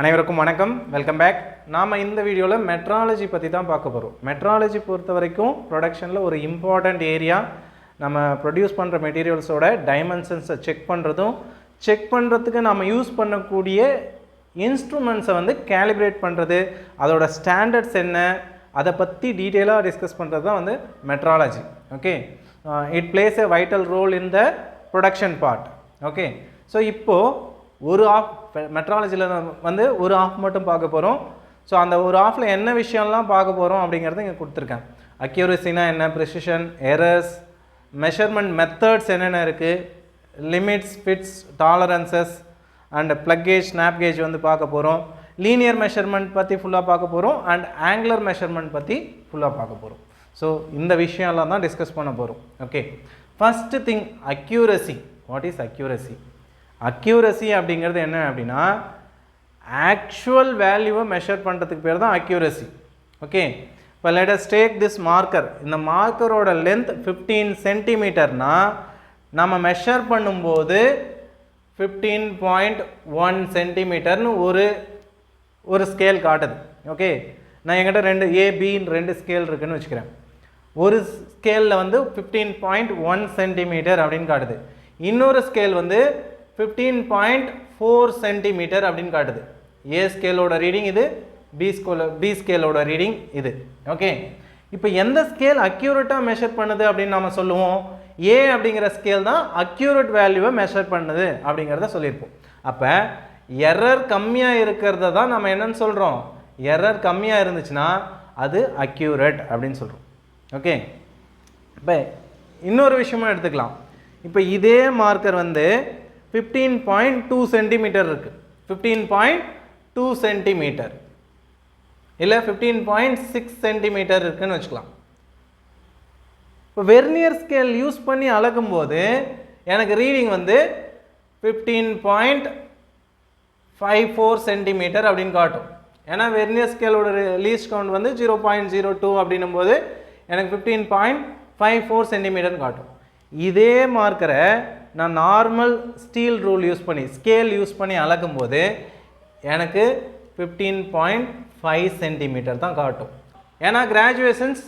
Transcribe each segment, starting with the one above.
அனைவருக்கும் வணக்கம், welcome back. நாம் இந்த வீடியோவில் மெட்ராலஜி பற்றி தான் பார்க்க போகிறோம். மெட்ராலஜி பொறுத்த வரைக்கும் ப்ரொடக்ஷனில் ஒரு இம்பார்ட்டண்ட் ஏரியா. நம்ம ப்ரொடியூஸ் பண்ணுற மெட்டீரியல்ஸோட டைமென்ஷன்ஸை செக் பண்ணுறதுக்கு நம்ம யூஸ் பண்ணக்கூடிய இன்ஸ்ட்ருமெண்ட்ஸை வந்து கேலிப்ரேட் பண்ணுறது, அதோட ஸ்டாண்டர்ட்ஸ் என்ன, அதை பற்றி டீட்டெயிலாக டிஸ்கஸ் பண்ணுறது தான் வந்து metrology. Okay, it plays a vital role in the production part. Okay, so இப்போது ஒரு ஆஃப் மெட்ராலஜியில் வந்து ஒரு ஆஃப் மட்டும் பார்க்க போகிறோம். ஸோ அந்த ஒரு ஆஃபில் என்ன விஷயம்லாம் பார்க்க போகிறோம் அப்படிங்கிறத இங்கே கொடுத்துருக்கேன். அக்யூரஸினா என்ன, ப்ரிசிஷன், எரர்ஸ், மெஷர்மெண்ட் மெத்தட்ஸ் என்னென்ன இருக்குது, limits, fits, tolerances and plug gauge, snap gauge வந்து பார்க்க போகிறோம். லீனியர் மெஷர்மெண்ட் பற்றி ஃபுல்லாக பார்க்க போகிறோம் அண்ட் ஆங்குலர் மெஷர்மெண்ட் பற்றி ஃபுல்லாக பார்க்க போகிறோம். ஸோ இந்த விஷயம்லாம் தான் டிஸ்கஸ் பண்ண போகிறோம். Okay, first thing accuracy. What is accuracy? Accuracy அப்படிங்கிறது என்ன அப்படின்னா, ஆக்சுவல் வேல்யூவை மெஷர் பண்ணுறதுக்கு பேர் தான் அக்யூரசி. ஓகே, இப்போ let us take this marker. இந்த மார்க்கரோட லென்த் 15 சென்டிமீட்டர்னா நம்ம மெஷர் பண்ணும்போது 15.1 சென்டிமீட்டர்னு ஒரு ஸ்கேல் காட்டுது. ஓகே, நான் என்கிட்ட ரெண்டு ஸ்கேல் இருக்குதுன்னு வச்சுக்கிறேன். ஒரு ஸ்கேலில் வந்து 15.1 சென்டிமீட்டர் அப்படின்னு காட்டுது. இன்னொரு ஸ்கேல் வந்து 15.4 சென்டிமீட்டர் அப்படின்னு காட்டுது. ஏ ஸ்கேலோட ரீடிங் இது, பி ஸ்கேலோட ரீடிங் இது. ஓகே, இப்போ எந்த ஸ்கேல் அக்யூரேட்டாக மெஷர் பண்ணுது அப்படின்னு நம்ம சொல்லுவோம்? ஏ அப்படிங்கிற ஸ்கேல் தான் அக்யூரேட் வேல்யூவை மெஷர் பண்ணுது அப்படிங்கிறத சொல்லியிருப்போம். அப்போ எரர் கம்மியாக இருக்கிறத தான் நம்ம என்னன்னு சொல்கிறோம்? எரர் கம்மியாக இருந்துச்சுன்னா அது அக்யூரேட் அப்படின்னு சொல்கிறோம். ஓகே, இப்போ இன்னொரு விஷயமும் எடுத்துக்கலாம். இப்போ இதே மார்க்கர் வந்து 15.2 சென்டிமீட்டர் இருக்குது, 15.2 சென்டிமீட்டர் இல்லை 15.6 சென்டிமீட்டர் இருக்குதுன்னு வச்சுக்கலாம். இப்போ வெர்னியர் ஸ்கேல் யூஸ் பண்ணி அளக்கும்போது எனக்கு ரீடிங் வந்து 15.54 சென்டிமீட்டர் அப்படின்னு காட்டும். ஏன்னா வெர்னியர் ஸ்கேலோட லீஸ்ட் கவுண்ட் வந்து 0.02 அப்படின்னும் போது எனக்கு 15.54 சென்டிமீட்டர் காட்டும். இதே மார்க்கரை நான் நார்மல் ஸ்டீல் ரூல் யூஸ் பண்ணி, ஸ்கேல் யூஸ் பண்ணி அளக்கும் போது எனக்கு 15.5 சென்டிமீட்டர் தான் காட்டும். ஏன்னா கிராஜுவேஷன்ஸ்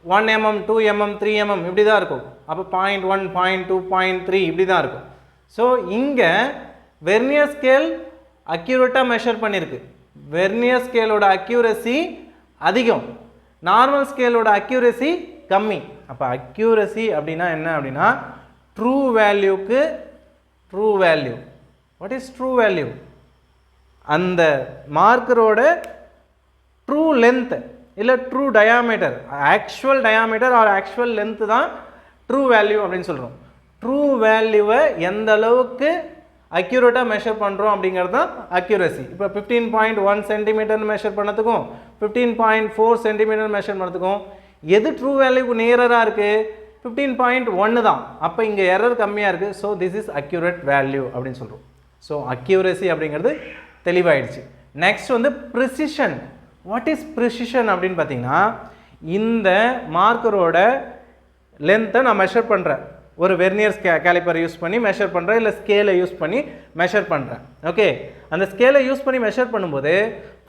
1 mm, 2 mm, 3 mm இப்படி தான் இருக்கும். அப்போ 0.1, 0.2, 0.3 இப்படி தான் இருக்கும். ஸோ இங்கே வெர்னியர் ஸ்கேல் அக்யூரேட்டாக மெஷர் பண்ணியிருக்கு. வெர்னியர் ஸ்கேலோட அக்யூரசி அதிகம், நார்மல் ஸ்கேலோட அக்யூரசி கம்மி. அப்போ அக்யூரசி அப்படின்னா என்ன அப்படின்னா, ட்ரூ வேல்யூக்கு true value. What is true value? அந்த மார்க்கரோட ட்ரூ லென்த் இல்லை true diameter, actual diameter or actual length தான் ட்ரூ வேல்யூ அப்படின்னு சொல்கிறோம். ட்ரூ வேல்யூவை எந்த அளவுக்கு அக்யூரேட்டாக மெஷர் பண்ணுறோம் அப்படிங்கிறது தான் அக்யூரசி. இப்போ 15.1 சென்டிமீட்டர் மெஷர் பண்ணதுக்கும் 15.4 சென்டிமீட்டர் மெஷர் பண்ணதுக்கும் எது ட்ரூ வேல்யூக்கு நியராக இருக்குது? 15.1 தான். அப்போ இங்கே எரர் கம்மியாக இருக்குது. So this is accurate value அப்படின்னு சொல்கிறோம். ஸோ அக்யூரசி அப்படிங்கிறது தெளிவாயிடுச்சு. நெக்ஸ்ட் வந்து ப்ரிசிஷன். வாட் இஸ் ப்ரிசிஷன் அப்படின்னு பார்த்தீங்கன்னா, இந்த மார்க்கரோட லென்த்தை நான் மெஷர் பண்ணுறேன், ஒரு வெர்னியர் கேலிப்பர் யூஸ் பண்ணி மெஷர் பண்ணுறேன், இல்லை ஸ்கேலை யூஸ் பண்ணி மெஷர் பண்ணுறேன். ஓகே, அந்த ஸ்கேலை யூஸ் பண்ணி மெஷர் பண்ணும்போது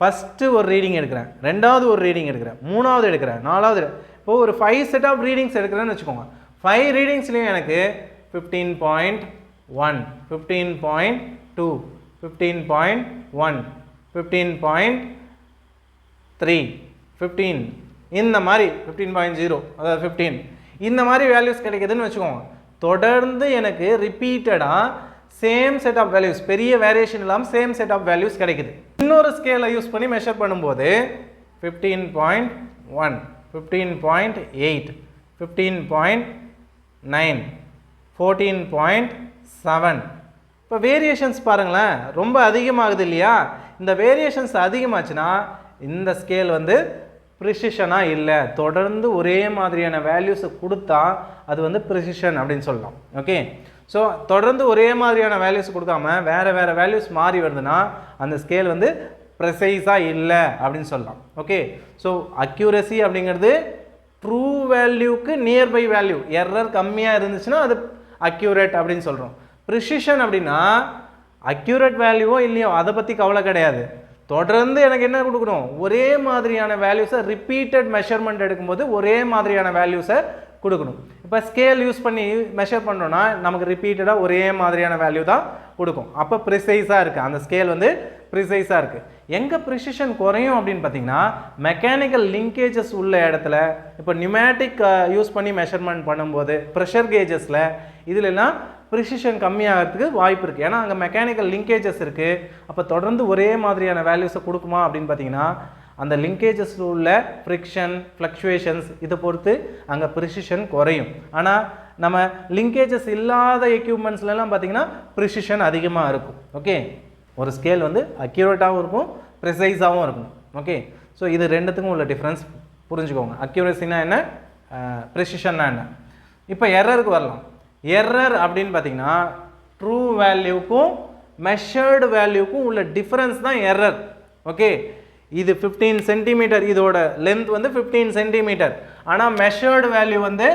ஃபஸ்ட்டு ஒரு ரீடிங் எடுக்கிறேன், ரெண்டாவது ஒரு ரீடிங் எடுக்கிறேன், மூணாவது எடுக்கிறேன், நாலாவது. இப்போது ஒரு 5 செட் ஆஃப் ரீடிங்ஸ் எடுக்கிறேன்னு வச்சுக்கோங்க. 5 ரீடிங்ஸ்லேயும் எனக்கு 15.1, 15.2, 15.1, 15.3, 15 இந்த மாதிரி 15.0 அதாவது 15 இந்த மாதிரி வேல்யூஸ் கிடைக்குதுன்னு வச்சுக்கோங்க. தொடர்ந்து எனக்கு ரிப்பீட்டடாக சேம் செட் ஆஃப் வேல்யூஸ், பெரிய வேரியேஷன் இல்லாமல் சேம் செட் ஆஃப் வேல்யூஸ் கிடைக்குது. இன்னொரு ஸ்கேலை யூஸ் பண்ணி மெஷர் பண்ணும்போது 15.1, 15.8, 15.9, 14.7. இப்போ வேரியேஷன்ஸ் பாருங்களேன், ரொம்ப அதிகமாகுது இல்லையா? இந்த வேரியேஷன்ஸ் அதிகமாச்சுன்னா இந்த ஸ்கேல் வந்து ப்ரிசிஷனாக இல்லை. தொடர்ந்து ஒரே மாதிரியான வேல்யூஸை கொடுத்தா அது வந்து ப்ரிசிஷன் அப்படின்னு சொல்லலாம். ஓகே, ஸோ தொடர்ந்து ஒரே மாதிரியான வேல்யூஸ் கொடுக்காம வேறு வேறு வேல்யூஸ் மாறி வருதுன்னா அந்த ஸ்கேல் வந்து ப்ரிசைஸாக இல்லை அப்படின்னு சொல்லலாம். ஓகே, ஸோ அக்யூரசி அப்படிங்கிறது ட்ரூ வேல்யூக்கு நியர்பை வேல்யூ, எரர் கம்மியாக இருந்துச்சுன்னா அது அக்யூரேட் அப்படின்னு சொல்கிறோம். ப்ரிசிஷன் அப்படின்னா அக்யூரேட் வேல்யூவோ இல்லையோ அதை பற்றி கவலை கிடையாது. தொடர்ந்து எனக்கு என்ன கொடுக்கணும், ஒரே மாதிரியான வேல்யூஸை ரிப்பீட்டட் மெஷர்மெண்ட் எடுக்கும்போது ஒரே மாதிரியான வேல்யூஸை கொடுக்கணும். இப்போ ஸ்கேல் யூஸ் பண்ணி மெஷர் பண்ணோன்னா நமக்கு ரிப்பீட்டடாக ஒரே மாதிரியான வேல்யூ தான் கொடுக்கும். அப்போ ப்ரிசைஸாக இருக்குது, அந்த ஸ்கேல் வந்து ப்ரிசைஸாக இருக்குது. எங்கே ப்ரிசிஷன் குறையும் அப்படின்னு பார்த்தீங்கன்னா மெக்கானிக்கல் லிங்கேஜஸ் உள்ள இடத்துல. இப்போ நியூமேட்டிக் யூஸ் பண்ணி மெஷர்மெண்ட் பண்ணும்போது ப்ரெஷர் கேஜஸில் இதிலெல்லாம் ப்ரிசிஷன் கம்மியாகிறதுக்கு வாய்ப்பு இருக்குது. ஏன்னா அங்கே மெக்கானிக்கல் லிங்கேஜஸ் இருக்குது. அப்போ தொடர்ந்து ஒரே மாதிரியான வேல்யூஸை கொடுக்குமா அப்படின்னு பார்த்தீங்கன்னா அந்த லிங்கேஜஸில் உள்ள ஃப்ரிக்ஷன் ஃப்ளக்சுவேஷன்ஸ் இதை பொறுத்து அங்கே ப்ரிசிஷன் குறையும். ஆனால் நம்ம லிங்கேஜஸ் இல்லாத எக்யூப்மெண்ட்ஸ்லாம் பார்த்தீங்கன்னா ப்ரிசிஷன் அதிகமாக இருக்கும். ஓகே, ஒரு ஸ்கேல் வந்து அக்யூரேட்டாகவும் இருக்கும், ப்ரிசைஸாகவும் இருக்கும். ஓகே, ஸோ இது ரெண்டுத்துக்கும் உள்ள டிஃப்ரென்ஸ் புரிஞ்சுக்கோங்க. அக்யூரேசினா என்ன, ப்ரிசிஷன்னா என்ன. இப்போ எரருக்கு வரலாம். எரர் அப்படின்னு பார்த்தீங்கன்னா ட்ரூ வேல்யூக்கும் மெஷர்டு வேல்யூக்கும் உள்ள டிஃப்ரென்ஸ் தான் எரர். ஓகே, இது 15 சென்டிமீட்டர், இதோட லென்த் வந்து 15 சென்டிமீட்டர், ஆனால் மெஷர்டு வேல்யூ வந்து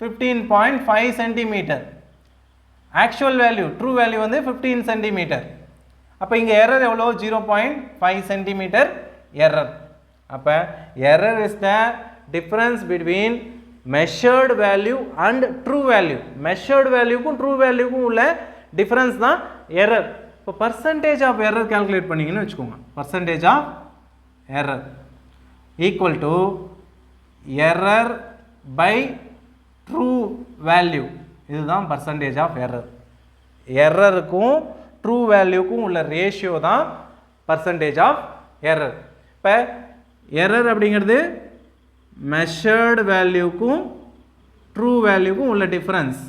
15.5 centimetre. Actual value true value வந்து 15 சென்டிமீட்டர். அப்போ இங்கே எரர் எவ்வளோ, 0.5 சென்டிமீட்டர் எரர். அப்போ error is the difference between measured value and true value. Measured வேல்யூக்கும் ட்ரூ வேல்யூக்கும் உள்ள டிஃப்ரென்ஸ் தான் எரர். இப்போ பர்சன்டேஜ் ஆஃப் எரர் கால்குலேட் பண்ணிங்கன்னு வச்சுக்கோங்க. Percentage of error equal to error by true value. இதுதான் பர்சன்டேஜ் ஆஃப் எரர். எரருக்கும் ட்ரூ வேல்யூக்கும் உள்ள ரேஷியோ தான் பர்சன்டேஜ் ஆஃப் எரர். இப்போ எரர் அப்படிங்கிறது மெஷர்டு வேல்யூக்கும் ட்ரூ வேல்யூக்கும் உள்ள difference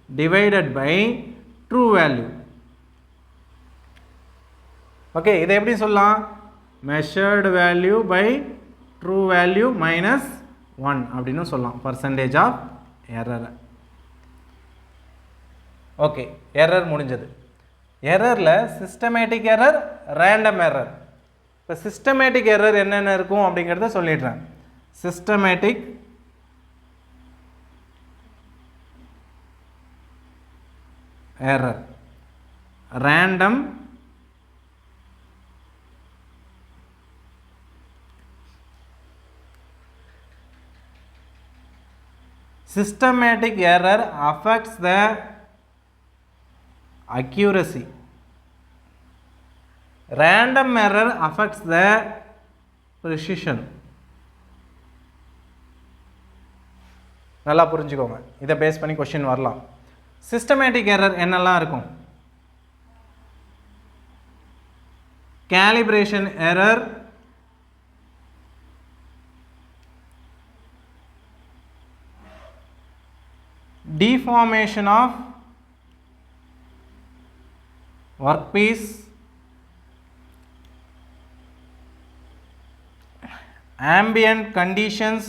divided by true value. Okay, இதை எப்படி சொல்லலாம், measured value by true value minus 1 அப்படின்னு சொல்லலாம் percentage of error. Okay, error முடிஞ்சது. எரரில் சிஸ்டமேட்டிக் எரர், ரேண்டம் எரர். இப்போ சிஸ்டமேட்டிக் எரர் என்னென்ன இருக்கும் அப்படிங்கிறத சொல்லிடுறேன். Systematic error, random systematic error affects the accuracy. Random error affects the precision. நல்லா புரிஞ்சுக்கோங்க, இதை பேஸ் பண்ணி கொஸ்டின் வரலாம். சிஸ்டமேட்டிக் எரர் என்னெல்லாம் இருக்கும், calibration error, deformation of workpiece, ambient conditions,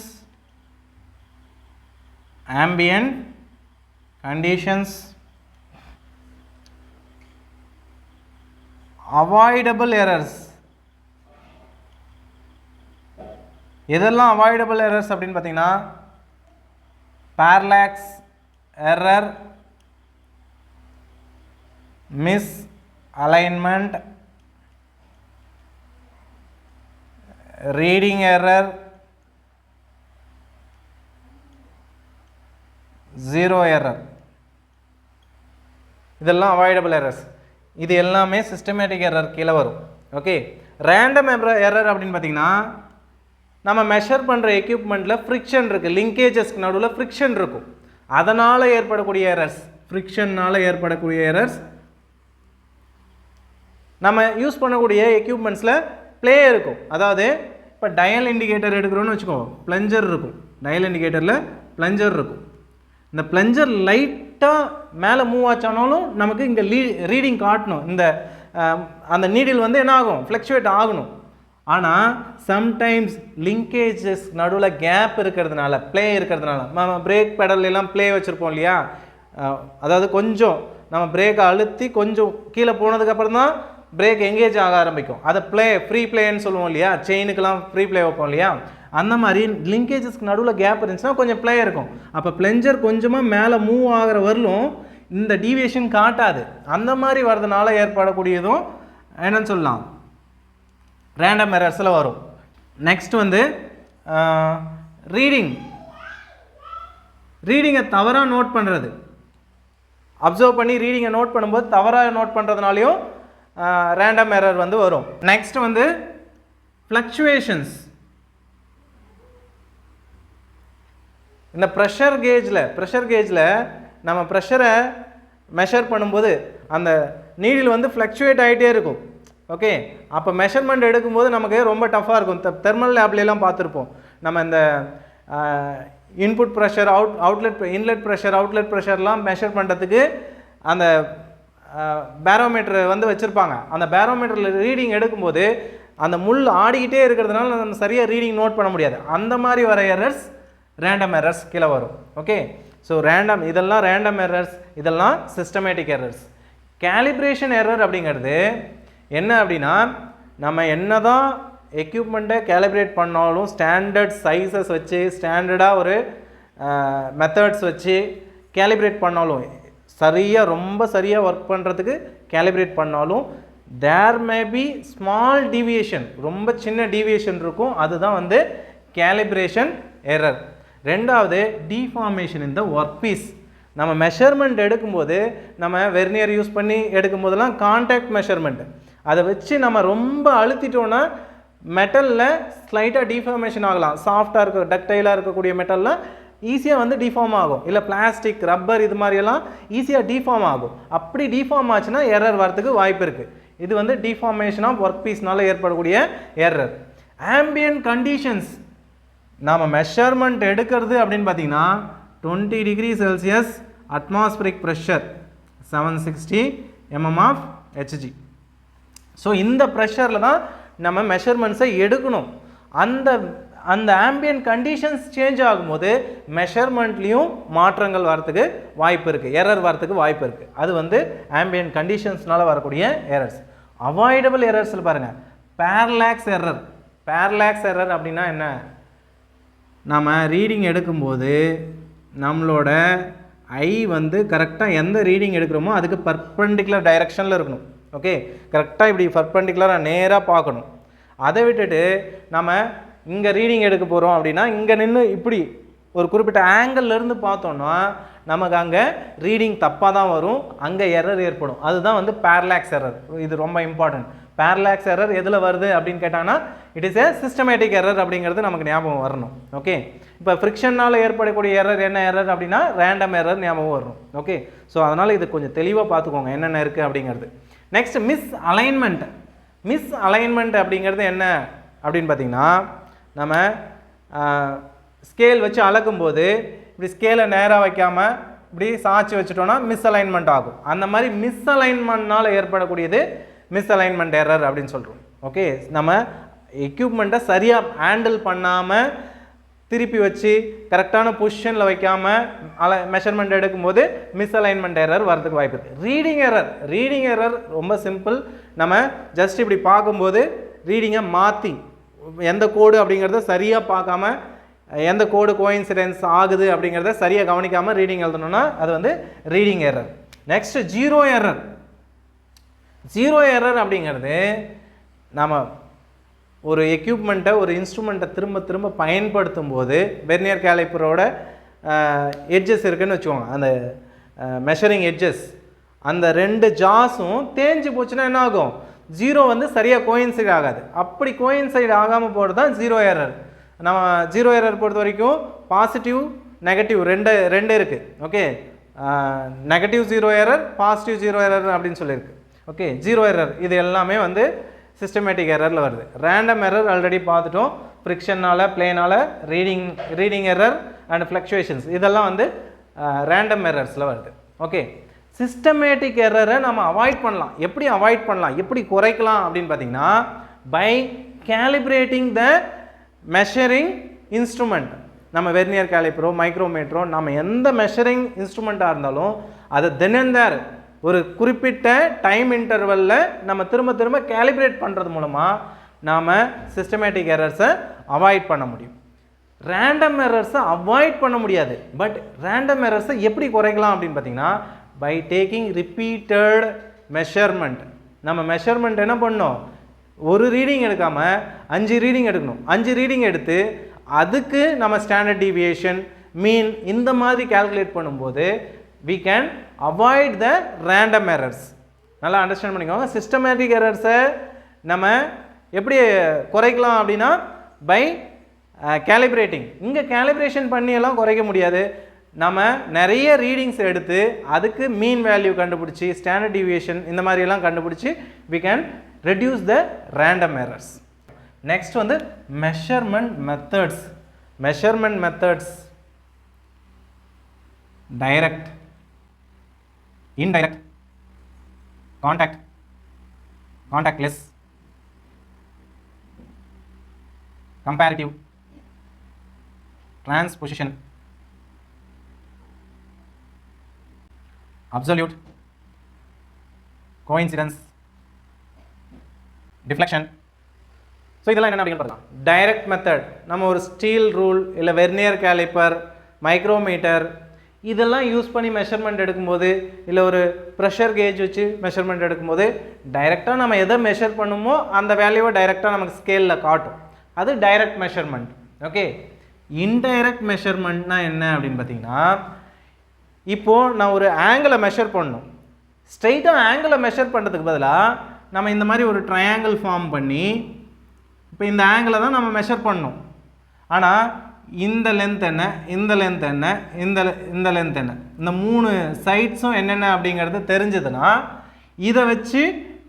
avoidable errors. எதெல்லாம் avoidable errors அப்படின்னு பார்த்தீங்கன்னா parallax error, misalignment, reading error, zero error. இதெல்லாம் avoidable errors. இது எல்லாமே systematic error கீழே வரும். ஓகே, random error அப்படின்னு பார்த்தீங்கன்னா நம்ம மெஷர் பண்ணுற எக்யூப்மெண்ட்டில் ஃப்ரிக்ஷன் இருக்குது, லிங்கேஜஸ்க்கு நடுவில் ஃப்ரிக்ஷன் இருக்கும், அதனால் ஏற்படக்கூடிய எரர்ஸ், ஃப்ரிக்ஷன்னால் ஏற்படக்கூடிய எரர்ஸ். நம்ம யூஸ் பண்ணக்கூடிய எக்யூப்மெண்ட்ஸில் ப்ளே இருக்கும். அதாவது இப்போ டயல் இண்டிகேட்டர் எடுக்கிறோன்னு வச்சுக்கோ, ப்ளஞ்சர் இருக்கும், டயல் இண்டிகேட்டரில் ப்ளஞ்சர் இருக்கும். இந்த ப்ளஞ்சர் லைட்டாக மேலே மூவ் ஆச்சானாலும் நமக்கு இங்கே ரீடிங் காட்டணும். இந்த அந்த நீடில் வந்து என்ன ஆகும், ஃப்ளக்சுவேட் ஆகணும். ஆனால் சம்டைம்ஸ் லிங்கேஜஸ் நடுவில் கேப் இருக்கிறதுனால, ப்ளே இருக்கிறதுனால, நம்ம பிரேக் பெடல்லாம் ப்ளே வச்சுருப்போம் இல்லையா, அதாவது கொஞ்சம் நம்ம பிரேக்கை அழுத்தி கொஞ்சம் கீழே போனதுக்கப்புறம் தான் பிரேக் எங்கேஜ் ஆக ஆரம்பிக்கும். அதை ஃப்ரீ ப்ளேன்னு சொல்லுவோம் இல்லையா, செயினுக்கெல்லாம் ஃப்ரீ ப்ளே வைப்போம் இல்லையா, அந்த மாதிரி லிங்கேஜஸ்க்கு நடுவில் கேப் இருந்துச்சுன்னா கொஞ்சம் ப்ளே இருக்கும். அப்போ ப்ளஞ்சர் கொஞ்சமாக மேலே மூவ் ஆகிற வரலும் இந்த டீவியேஷன் காட்டாது. அந்த மாதிரி வரதுனால ஏற்படக்கூடியதும் என்னன்னு சொல்லலாம் ரேண்டம் எரர்ஸில் வரும். நெக்ஸ்ட் வந்து ரீடிங்கை தவறாக நோட் பண்ணுறது. அப்சர்வ் பண்ணி ரீடிங்கை நோட் பண்ணும்போது தவறாக நோட் பண்ணுறதுனாலையும் ரேண்டம் எரர் வந்து வரும். நெக்ஸ்ட் வந்து ஃப்ளக்சுவேஷன்ஸ். இந்த ப்ரெஷர் கேஜில் நம்ம ப்ரெஷரை மெஷர் பண்ணும்போது அந்த நீடில் வந்து ஃப்ளக்சுவேட் ஆகிட்டே இருக்கும். ஓகே, அப்போ மெஷர்மெண்ட் எடுக்கும்போது நமக்கு ரொம்ப டஃப்பாக இருக்கும். தெர்மல் லேப்லாம் பார்த்துருப்போம். நம்ம இந்த input pressure inlet pressure outlet ப்ரெஷர்லாம் மெஷர் பண்ணுறதுக்கு அந்த பேரோமீட்டர் வந்து வச்சுருப்பாங்க. அந்த பேரோமீட்டரில் ரீடிங் எடுக்கும்போது அந்த முள் ஆடிக்கிட்டே இருக்கிறதுனால நம்ம சரியாக ரீடிங் நோட் பண்ண முடியாது. அந்த மாதிரி வர எரர்ஸ் ரேண்டம் எரர்ஸ் கீழே வரும். ஓகே, ஸோ இதெல்லாம் ரேண்டம் எரர்ஸ், இதெல்லாம் சிஸ்டமேட்டிக் எரர்ஸ். கேலிப்ரேஷன் எரர் அப்படிங்கிறது என்ன அப்படின்னா, நம்ம என்ன தான் எக்யூப்மெண்ட்டை கேலிப்ரேட் பண்ணாலும் ஸ்டாண்டர்ட் சைஸஸ் வச்சு ஸ்டாண்டர்டாக ஒரு மெத்தட்ஸ் வச்சு கேலிப்ரேட் பண்ணாலும் ரொம்ப சரியாக ஒர்க் பண்ணுறதுக்கு கேலிப்ரேட் பண்ணாலும் தேர் மே பி ஸ்மால் டீவியேஷன், ரொம்ப சின்ன டீவியேஷன் இருக்கும். அதுதான் வந்து கேலிப்ரேஷன் எரர். ரெண்டாவது டிஃபார்மேஷன் இந்த ஒர்க் பீஸ். நம்ம மெஷர்மெண்ட் எடுக்கும்போது நம்ம வெர்னியர் யூஸ் பண்ணி எடுக்கும்போதெல்லாம் கான்டாக்ட் மெஷர்மெண்ட், அதை வச்சு நம்ம ரொம்ப அழுத்திட்டோன்னா மெட்டலில் ஸ்லைட்டாக டிஃபார்மேஷன் ஆகலாம். சாஃப்டாக இருக்க டக்டைலாக இருக்கக்கூடிய மெட்டலில் ஈஸியாக வந்து டிஃபார்ம் ஆகும். இல்லை பிளாஸ்டிக் ரப்பர் இது மாதிரியெல்லாம் ஈஸியாக டிஃபார்ம் ஆகும். அப்படி டிஃபார்ம் ஆச்சுன்னா எரர் வரத்துக்கு வாய்ப்பு இருக்குது. இது வந்து டிஃபார்மேஷன் ஆஃப் ஒர்க் பீஸ்னால ஏற்படக்கூடிய எரர். Ambient conditions. நாம் மெஷர்மெண்ட் எடுக்கிறது அப்படின்னு பார்த்தீங்கன்னா 20 degree Celsius atmospheric pressure 760 mm of Hg. So இந்த ப்ரெஷரில் தான் நம்ம மெஷர்மெண்ட்ஸை எடுக்கணும். அந்த ஆம்பியன்ட் கண்டிஷன்ஸ் சேஞ்ச் ஆகும்போது மெஷர்மெண்ட்லேயும் மாற்றங்கள் வரத்துக்கு வாய்ப்பு இருக்குது, எரர் வரத்துக்கு வாய்ப்பு இருக்குது. அது வந்து ஆம்பியன்ட் கண்டிஷன்ஸ்னால் வரக்கூடிய எரர்ஸ். அவாய்டபிள் எரர்ஸில் பாருங்கள், பேரலாக்ஸ் எரர் அப்படின்னா என்ன? நம்ம ரீடிங் எடுக்கும்போது நம்மளோட ஐ வந்து கரெக்டாக எந்த ரீடிங் எடுக்கிறோமோ அதுக்கு பர்பெண்டிகுலர் டைரெக்ஷனில் இருக்கணும். ஓகே, கரெக்டாக இப்படி பர்பெண்டிகுலராக நேராக பார்க்கணும். அதை விட்டுட்டு நம்ம இங்கே ரீடிங் எடுக்க போகிறோம் அப்படின்னா இங்கே நின்று இப்படி ஒரு குறிப்பிட்ட ஆங்கிள்லேருந்து பார்த்தோன்னா நமக்கு அங்கே ரீடிங் தப்பாக தான் வரும், அங்கே எரர் ஏற்படும். அதுதான் வந்து பேரலாக்ஸ் எரர். இது ரொம்ப இம்பார்ட்டன்ட். பேரலாக்ஸ் எரர் எதில் வருது அப்படின்னு கேட்டாங்கன்னா it is a systematic error அப்படிங்கிறது நமக்கு ஞாபகம் வரணும். ஓகே, இப்போ ஃப்ரிக்ஷனால் ஏற்படக்கூடிய எரர் என்ன எரர் அப்படின்னா ரேண்டம் எரர் ஞாபகம் வரணும். ஓகே, ஸோ அதனால் இது கொஞ்சம் தெளிவாக பார்த்துக்கோங்க என்னென்ன இருக்குது அப்படிங்கிறது. நெக்ஸ்ட் மிஸ் அலைன்மெண்ட் அப்படிங்கிறது என்ன அப்படின்னு பார்த்தீங்கன்னா, நம்ம ஸ்கேல் வச்சு அளக்கும்போது இப்படி ஸ்கேலை நேராக வைக்காமல் இப்படி சாய்ச்சி வச்சுட்டோன்னா மிஸ் அலைன்மெண்ட் ஆகும். அந்த மாதிரி மிஸ் அலைன்மெண்ட்னால் ஏற்படக்கூடியது மிஸ் அலைன்மெண்ட் எரர் அப்படின்னு சொல்கிறோம். ஓகே, நம்ம எக்யூப்மெண்ட்டை சரியாக ஹேண்டில் பண்ணாமல் திருப்பி வச்சு கரெக்டான பொசிஷனில் வைக்காமல் மெஷர்மெண்ட் எடுக்கும்போது மிஸ் அலைன்மெண்ட் எரர் வரதுக்கு வாய்ப்பு இருக்குது. ரீடிங் எரர் ரொம்ப சிம்பிள். நம்ம ஜஸ்ட் இப்படி பார்க்கும்போது ரீடிங்கை மாற்றி எந்த கோடு அப்படிங்கிறத சரியாக பார்க்காம எந்த கோடு கோயின்சிடென்ஸ் ஆகுது அப்படிங்கிறத சரியாக கவனிக்காமல் ரீடிங் எழுதணும்னா அது வந்து reading error. Next zero error அப்படிங்கிறது நம்ம ஒரு எக்யூப்மெண்ட்டை ஒரு இன்ஸ்ட்ருமெண்ட்டை திரும்ப பயன்படுத்தும் போது வெர்னியர் கேலிப்பரோட எட்ஜஸ் இருக்குதுன்னு வச்சுக்கோங்க, அந்த மெஷரிங் எட்ஜஸ், அந்த 2 ஜாஸும் தேஞ்சு போச்சுன்னா என்ன ஆகும்? ஜீரோ வந்து சரியாக கோயின்சைட் ஆகாது. அப்படி கோயின்சைட் ஆகாமல் போகிறது தான் ஜீரோ எரர். நம்ம ஜீரோ எரர் பொறுத்த வரைக்கும் பாசிட்டிவ் நெகட்டிவ் ரெண்டு இருக்குது. Okay, negative zero error, positive zero error அப்படின்னு சொல்லியிருக்கு. ஓகே, ஜீரோ எரர் இது எல்லாமே வந்து சிஸ்டமேட்டிக் எரரில் வருது. ரேண்டம் எரர் ஆல்ரெடி பார்த்துட்டோம். ஃப்ரிக்ஷனால் பிளேனால் ரீடிங் எரர் அண்ட் ஃப்ளக்சுவேஷன்ஸ் இதெல்லாம் வந்து ரேண்டம் எரர்ஸில் வருது. ஓகே, சிஸ்டமேட்டிக் எரரை நம்ம அவாய்ட் பண்ணலாம். எப்படி குறைக்கலாம் அப்படின்னு பார்த்தீங்கன்னா, பை கேலிப்ரேட்டிங் த மெஷரிங் இன்ஸ்ட்ருமெண்ட். நம்ம வெர்னியர் கேலிப்பரோ மைக்ரோமீட்டரோ நம்ம எந்த மெஷரிங் இன்ஸ்ட்ருமெண்ட்டாக இருந்தாலும் அதை தினந்தர் ஒரு குறிப்பிட்ட டைம் இன்டர்வலில் நம்ம திரும்ப கேலிப்ரேட் பண்ணுறது மூலமாக நாம் சிஸ்டமேட்டிக் எரர்ஸை அவாய்ட் பண்ண முடியும். ரேண்டம் எரர்ஸை அவாய்ட் பண்ண முடியாது. பட் ரேண்டம் எரர்ஸை எப்படி குறைக்கலாம் அப்படின்னு பார்த்தீங்கன்னா, பை டேக்கிங் ரிப்பீட்டட் மெஷர்மெண்ட். நம்ம மெஷர்மெண்ட் என்ன பண்ணோம், ஒரு ரீடிங் எடுக்காமல் 5 ரீடிங் எடுக்கணும். 5 ரீடிங் எடுத்து அதுக்கு நம்ம ஸ்டாண்டர்ட் டீவியேஷன் மீன் இந்த மாதிரி கால்குலேட் பண்ணும்போது we can avoid the random errors. நல்லா அண்டர்ஸ்டாண்ட் பண்ணிக்கோங்க. சிஸ்டமேட்டிக் எரர்ஸை நம்ம எப்படி குறைக்கலாம் அப்படின்னா பை கேலிப்ரேட்டிங். இங்கே கேலிப்ரேஷன் பண்ணியெல்லாம் குறைக்க முடியாது. நம்ம நிறைய ரீடிங்ஸ் எடுத்து அதுக்கு மீன் வேல்யூ கண்டுபிடிச்சி ஸ்டாண்டர்ட் டீவியேஷன் இந்த மாதிரியெல்லாம் கண்டுபிடிச்சி we can reduce the random errors. Next வந்து measurement methods. Measurement methods direct, indirect, contact, contactless, comparative, transposition, absolute, coincidence, deflection. So இதெல்லாம் என்ன அப்படின்னு பார்க்கலாம். டைரக்ட் மெத்தட் நம்ம ஒரு ஸ்டீல் ரூல் இல்லை வெர்னியர் கேலிப்பர், மைக்ரோமீட்டர் இதெல்லாம் யூஸ் பண்ணி மெஷர்மெண்ட் எடுக்கும்போது இல்லை ஒரு ப்ரெஷர் கேஜ் வச்சு மெஷர்மெண்ட் எடுக்கும்போது டைரெக்டாக நம்ம எதை மெஷர் பண்ணுமோ அந்த வேல்யூவை டைரெக்டாக நமக்கு ஸ்கேலில் காட்டும். அது டைரக்ட் மெஷர்மெண்ட். ஓகே, இன்டைரக்ட் மெஷர்மெண்ட்னா என்ன அப்படின்னு பார்த்தீங்கன்னா, இப்போது நான் ஒரு ஆங்கிளை மெஷர் பண்ணணும். ஸ்ட்ரைட்டாக ஆங்கிளை மெஷர் பண்ணுறதுக்கு பதிலாக நம்ம இந்த மாதிரி ஒரு ட்ரையாங்கிள் ஃபார்ம் பண்ணி இப்போ இந்த ஆங்கிளை தான் நம்ம மெஷர் பண்ணணும். ஆனால் இந்த லென்த் என்ன, இந்த லென்த் என்ன, இந்த லென்த் என்ன, இந்த 3 சைட்ஸும் என்னென்ன அப்படிங்கிறது தெரிஞ்சதுன்னா இதை வச்சு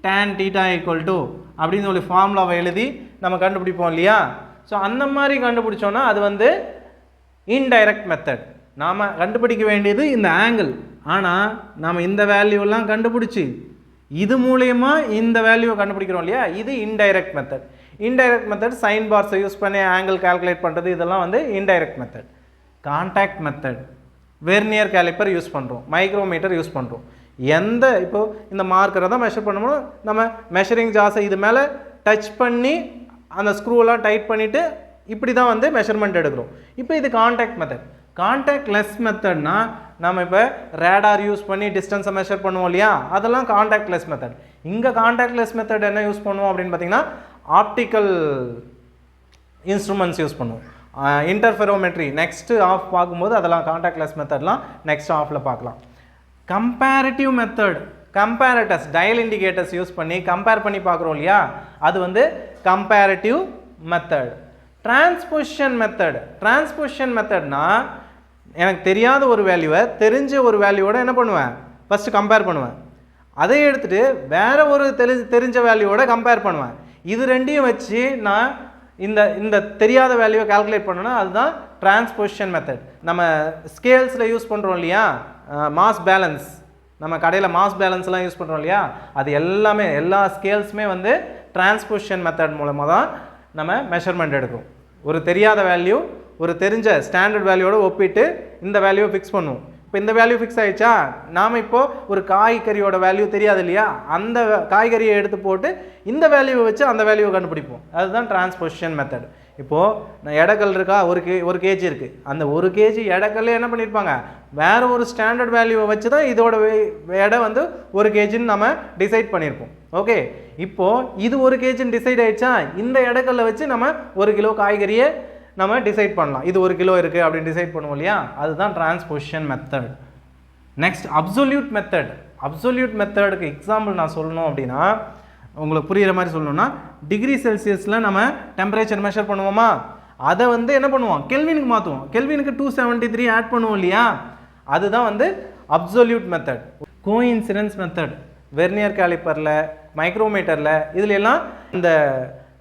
tan θ = அப்படின்னு சொல்லி ஃபார்முலாவை எழுதி நம்ம கண்டுபிடிப்போம் இல்லையா. ஸோ அந்த மாதிரி கண்டுபிடிச்சோன்னா அது வந்து இன்டைரக்ட் மெத்தட். நாம் கண்டுபிடிக்க வேண்டியது இந்த ஆங்கிள். ஆனால் நாம் இந்த வேல்யூலாம் கண்டுபிடிச்சி இது மூலயமா இந்த வேல்யூவை கண்டுபிடிக்கிறோம் இல்லையா, இது indirect method. Indirect method sine பார்ஸை யூஸ் பண்ணி ஆங்கிள் கால்குலேட் பண்ணுறது, இதெல்லாம் வந்து indirect method. Contact method vernier calliper use பண்ணுறோம், மைக்ரோமீட்டர் யூஸ் பண்ணுறோம். எந்த இப்போது இந்த மார்க்கரை தான் மெஷர் பண்ணணும், நம்ம மெஷரிங் ஜாஸை இது மேலே டச் பண்ணி அந்த ஸ்க்ரூவெல்லாம் டைட் பண்ணிவிட்டு இப்படி தான் வந்து மெஷர்மெண்ட் எடுக்கிறோம். இப்போ இது கான்டாக்ட் மெத்தட். கான்டாக்ட் லெஸ் மெத்தட்னா நம்ம இப்போ ரேடார் யூஸ் பண்ணி டிஸ்டன்ஸை மெஷர் பண்ணுவோம் இல்லையா, அதெல்லாம் கான்டாக்ட் லெஸ் மெத்தட். இங்கே கான்டாக்ட் லெஸ் மெத்தட் என்ன யூஸ் பண்ணுவோம் அப்படின்னு பார்த்தீங்கன்னா ஆப்டிக்கல் இன்ஸ்ட்ருமெண்ட்ஸ் யூஸ் பண்ணுவோம். இன்டர்ஃபெரோமெட்ரி நெக்ஸ்ட்டு ஆஃப் பார்க்கும்போது அதெல்லாம் கான்டாக்ட் லெஸ் மெத்தட்லாம் நெக்ஸ்ட் ஆஃபில் பார்க்கலாம். Comparative method, comparators dial indicators use பண்ணி கம்பேர் பண்ணி பார்க்குறோம் இல்லையா, அது வந்து comparative method. Transposition method. Transposition மெத்தட்னா எனக்கு தெரியாத ஒரு வேல்யூவை தெரிஞ்ச ஒரு வேல்யூவோட என்ன பண்ணுவேன், ஃபஸ்ட்டு கம்பேர் பண்ணுவேன். அதை எடுத்துகிட்டு வேறு ஒரு தெரிஞ்ச வேல்யூவோட கம்பேர் பண்ணுவேன். இது ரெண்டையும் வச்சு நான் இந்த தெரியாத வேல்யூவை கால்குலேட் பண்ணோன்னா அதுதான் டிரான்ஸ்பொசிஷன் மெத்தட். நம்ம ஸ்கேல்ஸில் யூஸ் பண்ணுறோம் இல்லையா, மாஸ் பேலன்ஸ், நம்ம கடையில் மாஸ் பேலன்ஸ்லாம் யூஸ் பண்ணுறோம் இல்லையா, அது எல்லாமே எல்லா ஸ்கேல்ஸுமே வந்து டிரான்ஸ்பொசிஷன் மெத்தட் மூலமாக தான் நம்ம மெஷர்மெண்ட் எடுக்கிறோம். ஒரு தெரியாத வேல்யூ ஒரு தெரிஞ்ச ஸ்டாண்டர்ட் வேல்யூவோட ஒப்பிட்டு இந்த வேல்யூவை ஃபிக்ஸ் பண்ணுவோம். இப்போ இந்த வேல்யூ ஃபிக்ஸ் ஆகிடுச்சா, நாம் இப்போது ஒரு காய்கறியோட வேல்யூ தெரியாது இல்லையா, அந்த காய்கறியை எடுத்து போட்டு இந்த வேல்யூவை வச்சு அந்த வேல்யூவை கண்டுபிடிப்போம். அதுதான் டிரான்ஸ்பொசிஷன் மெத்தட். இப்போது நான் எடைக்கல் இருக்கா, ஒரு கேஜி இருக்குது, அந்த 1 கேஜி எடைக்கல்லே என்ன பண்ணியிருப்பாங்க, வேறு ஒரு ஸ்டாண்டர்ட் வேல்யூவை வச்சு தான் இதோட எடை வந்து 1 கேஜின்னு நம்ம டிசைட் பண்ணியிருப்போம். ஓகே, இப்போது இது 1 கேஜின்னு டிசைட் ஆகிடுச்சா, இந்த எடைக்கல்லை வச்சு நம்ம 1 கிலோ காய்கறியை நம்ம டிசைட் பண்ணலாம். இது 1 கிலோ இருக்குது அப்படின்னு டிசைட் பண்ணுவோம் இல்லையா, அதுதான் transposition method. Next absolute method. Absolute மெத்தடுக்கு எக்ஸாம்பிள் நான் சொல்லணும் அப்படின்னா, உங்களுக்கு புரிகிற மாதிரி சொல்லணும்னா, டிகிரி செல்சியஸில் நம்ம டெம்பரேச்சர் மெஷர் பண்ணுவோமா, அதை வந்து என்ன பண்ணுவோம், கெல்வினுக்கு மாற்றுவோம். கெல்வினுக்கு 273 ஆட் பண்ணுவோம் இல்லையா, அதுதான் வந்து absolute method. Coincidence method vernier கேலிப்பரில், மைக்ரோமீட்டரில், இதுல எல்லாம் இந்த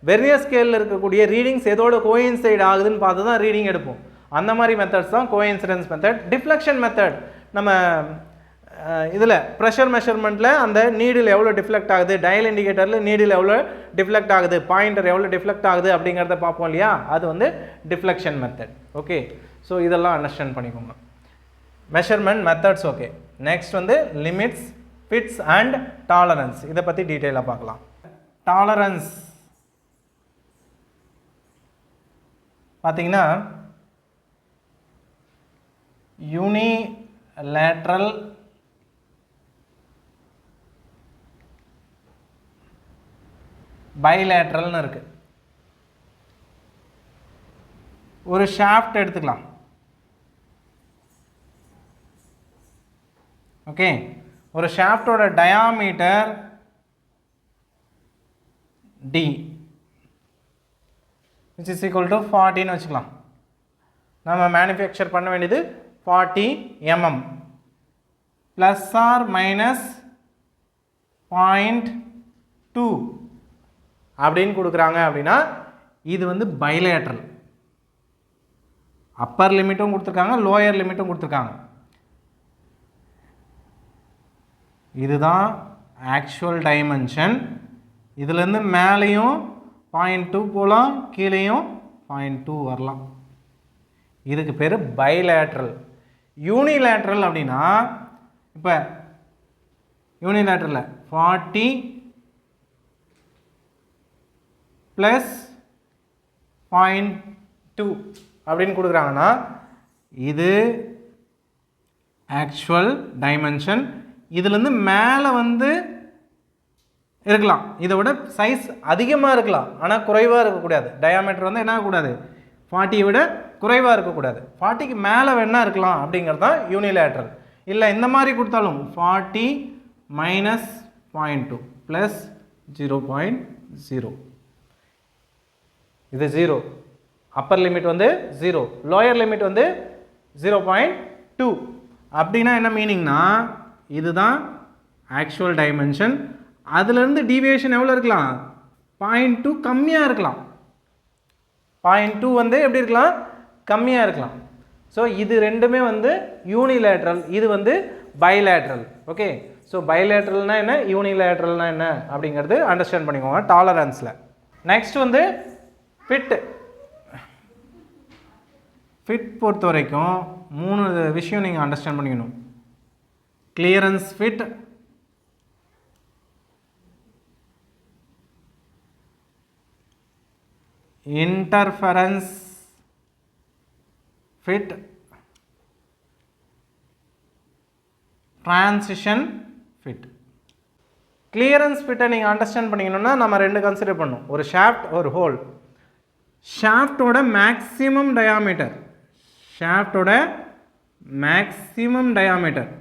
வெர்னியர் ஸ்கேலில் இருக்கக்கூடிய ரீடிங்ஸ் எதோட கோயின்சைட் ஆகுதுன்னு பார்த்து தான் ரீடிங் எடுப்போம். அந்த மாதிரி மெத்தட்ஸ் தான் கோஇன்சிடென்ஸ் மெத்தட். டிஃப்ளெக்ஷன் மெத்தட் நம்ம இதில் ப்ரெஷர் மெஷர்மெண்ட்டில் அந்த நீடில் எவ்வளோ டிஃப்ளெக்ட் ஆகுது, டயல் இண்டிகேட்டரில் நீடில் எவ்வளோ டிஃப்ளெக்ட் ஆகுது, பாயிண்டர் எவ்வளோ டிஃப்ளெக்ட் ஆகுது அப்படிங்கிறத பார்ப்போம் இல்லையா, அது வந்து டிஃப்ளெக்ஷன் மெத்தட். ஓகே, ஸோ இதெல்லாம் அண்டர்ஸ்டாண்ட் பண்ணிக்கோங்க. Measurement methods. ஓகே, நெக்ஸ்ட் வந்து லிமிட்ஸ், ஃபிட்ஸ் அண்ட் டாலரன்ஸ். இதை பற்றி டீட்டெயிலாக பார்க்கலாம். டாலரன்ஸ் பார்த்தீங்கன்னா யூனிலேட்ரல் பைலேட்ரல்னு இருக்கு. ஒரு ஷாஃப்ட் எடுத்துக்கலாம். ஓகே, ஒரு ஷாஃப்டோட diameter D which is equal to 40 ன்னு வச்சுக்கலாம். நம்ம மேனுஃபேக்சர் பண்ண வேண்டியது 40 mm ப்ளஸ் ஆர் மைனஸ் 0.2 அப்படின்னு கொடுக்குறாங்க. அப்படின்னா இது வந்து பைலேட்ரல். அப்பர் லிமிட்டும் கொடுத்துருக்காங்க, லோயர் லிமிட்டும் கொடுத்துருக்காங்க. இதுதான் ஆக்சுவல் டைமென்ஷன். இதுலேருந்து மேலேயும் 0.2 போகலாம், கீழேயும் 0.2 வரலாம். இதுக்கு பேர் பைலேட்ரல். யூனிலேட்ரல் அப்படின்னா இப்போ யூனிலேட்ரலில் 40 ப்ளஸ் 0.2 அப்படின்னு கொடுக்குறாங்கன்னா இது ஆக்சுவல் டைமென்ஷன். இதுலேருந்து மேலே வந்து இருக்கலாம், இதை விட சைஸ் அதிகமாக இருக்கலாம், ஆனால் குறைவாக இருக்கக்கூடாது. டயாமீட்டர் வந்து என்ன ஆகக்கூடாது, 40 விட குறைவாக இருக்கக்கூடாது. 40க்கு மேலே வேணா இருக்கலாம் அப்படிங்கிறது தான் யூனிலேட்ரல். இல்லை இந்த மாதிரி கொடுத்தாலும் 40 மைனஸ் 0.2 ப்ளஸ் 0.0, இது 0. அப்பர் லிமிட் வந்து 0, லோயர் லிமிட் வந்து 0.2. அப்படின்னா என்ன மீனிங்னா இதுதான் ஆக்சுவல் டைமென்ஷன். அதுலேருந்து டீவியேஷன் எவ்வளோ இருக்கலாம், 0.2 கம்மியாக இருக்கலாம். 0.2 வந்து எப்படி இருக்கலாம், கம்மியாக இருக்கலாம். ஸோ இது ரெண்டுமே வந்து யூனிலேட்ரல், இது வந்து பைலேட்ரல். ஓகே, ஸோ பைலேட்ரல்னால் என்ன, யூனிலேட்ரல்னால் என்ன அப்படிங்கிறது அண்டர்ஸ்டாண்ட் பண்ணிக்கோங்க டாலரன்ஸில். நெக்ஸ்ட் வந்து ஃபிட். ஃபிட் பொறுத்த வரைக்கும் 3 விஷயம் நீங்கள் அண்டர்ஸ்டாண்ட் பண்ணிக்கணும். Clearance fit, interference fit, transition fit. Clearance ஃபிட்டை நீங்கள் அண்டர்ஸ்டாண்ட் பண்ணிக்கணும்னா நம்ம 2 கன்சிடர் பண்ணணும். ஒரு ஷாஃப்ட், ஒரு ஹோல். ஷாஃப்டோட மேக்ஸிமம் டயாமீட்டர், ஷாஃப்டோட maximum diameter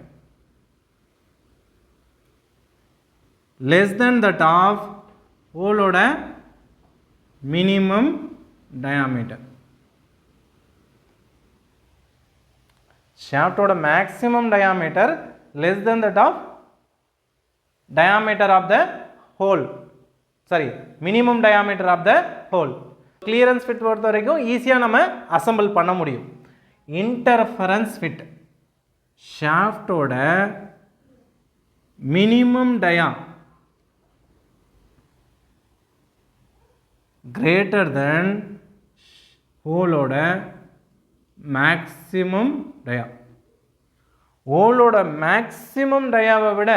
less than that of ஹோலோட மினிமம் டயாமீட்டர். ஷாஃப்டோட maximum diameter less than that of diameter of the hole, sorry, minimum diameter of the hole. Clearance fit பொறுத்த வரைக்கும் ஈஸியாக நம்ம அசம்பிள் பண்ண முடியும். இன்டர்ஃபரன்ஸ் ஃபிட், ஷாஃப்டோட மினிமம் டயா greater than ஹோலோட மேக்ஸிமம் டயா. ஹோலோட மேக்ஸிமம் டயாவை விட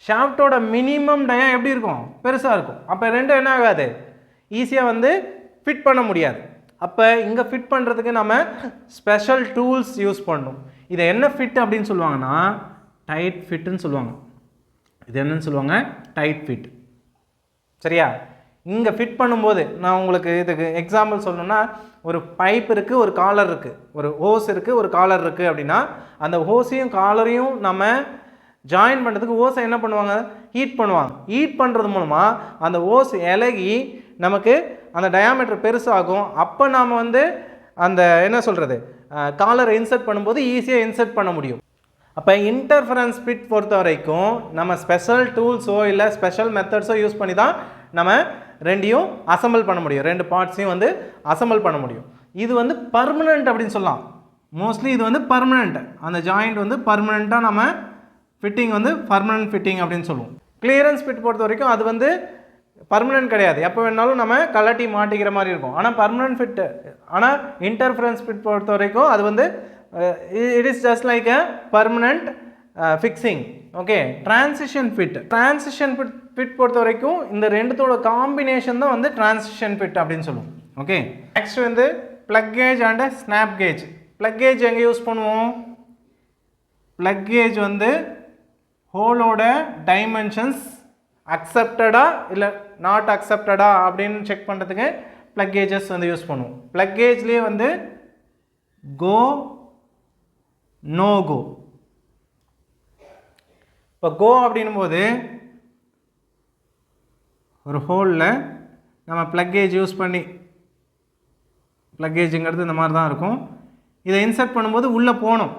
ஷாஃப்டோட மினிமம் டயா எப்படி இருக்கும், பெருசாக இருக்கும். அப்போ ரெண்டும் என்ன ஆகாது, ஈஸியாக வந்து ஃபிட் பண்ண முடியாது. அப்போ இங்கே ஃபிட் பண்ணுறதுக்கு நம்ம ஸ்பெஷல் டூல்ஸ் யூஸ் பண்ணணும். இதை என்ன ஃபிட் அப்படின்னு சொல்லுவாங்கன்னா டைட் ஃபிட்டுன்னு சொல்லுவாங்க. இது என்னன்னு சொல்லுவாங்க, டைட் ஃபிட். சரியா, இங்கே ஃபிட் பண்ணும்போது நான் உங்களுக்கு இதுக்கு எக்ஸாம்பிள் சொல்லணும்னா, ஒரு பைப் இருக்குது, ஒரு காலர் இருக்குது, ஒரு ஹோஸ் இருக்குது, ஒரு காலர் இருக்குது. அப்படின்னா அந்த ஹோஸையும் காலரையும் நம்ம ஜாயின் பண்ணுறதுக்கு ஹோஸை என்ன பண்ணுவாங்க, ஹீட் பண்ணுவாங்க. ஹீட் பண்ணுறது மூலமாக அந்த ஹோஸ் இலகி நமக்கு அந்த டயாமீட்டர் பெருசாகும். அப்போ நாம் வந்து அந்த என்ன சொல்கிறது, காலரை இன்சர்ட் பண்ணும்போது ஈஸியாக இன்சர்ட் பண்ண முடியும். அப்போ இன்டர்ஃபரன்ஸ் ஃபிட் பொறுத்த வரைக்கும் நம்ம ஸ்பெஷல் டூல்ஸோ இல்லை ஸ்பெஷல் மெத்தட்ஸோ யூஸ் பண்ணி தான் நம்ம ரெண்டையும் அசம்பிள் பண்ண முடியும், 2 பார்ட்ஸையும் வந்து அசம்பிள் பண்ண முடியும். இது வந்து பர்மனெண்ட் அப்படின்னு சொல்லலாம். மோஸ்ட்லி இது வந்து பர்மனெண்ட், அந்த ஜாயிண்ட் வந்து பர்மனெண்ட்டாக நம்ம ஃபிட்டிங் வந்து பர்மனெண்ட் ஃபிட்டிங் அப்படின்னு சொல்லுவோம். கிளியரன்ஸ் ஃபிட் பொறுத்த வரைக்கும் அது வந்து பர்மனெண்ட் கிடையாது, எப்போ வேணாலும் நம்ம கலட்டி மாட்டிக்கிற மாதிரி இருக்கும். ஆனால் பர்மனெண்ட் ஃபிட், ஆனால் இன்டர்ஃபரன்ஸ் ஃபிட் பொறுத்த வரைக்கும் அது வந்து it is just like a permanent fixing. Okay, transition fit. Transition fit பொறுத்த வரைக்கும் இந்த ரெண்டுத்தோட காம்பினேஷன் தான் வந்து டிரான்சிஷன் ஃபிட் அப்படின்னு சொல்லுவோம். ஓகே, நெக்ஸ்ட் வந்து plug gauge and snap gauge. Plug gauge எங்கே யூஸ் பண்ணுவோம், பிளக் கேஜ் வந்து ஹோலோட டைமென்ஷன்ஸ் அக்செப்டடா இல்லை நாட் அக்செப்டடா அப்படின்னு செக் பண்ணுறதுக்கு ப்ளக் கேஜஸ் வந்து யூஸ் பண்ணுவோம். ப்ளக் கேஜ்லேயே வந்து கோ நோ கோ. இப்போ கோ அப்படின்னும் போது ஒரு ஹோலில் நம்ம ப்ளக் கேஜ் யூஸ் பண்ணி, ப்ளக் கேஜுங்கிறது இந்த மாதிரி தான் இருக்கும், இதை இன்சர்ட் பண்ணும்போது உள்ளே போகணும்.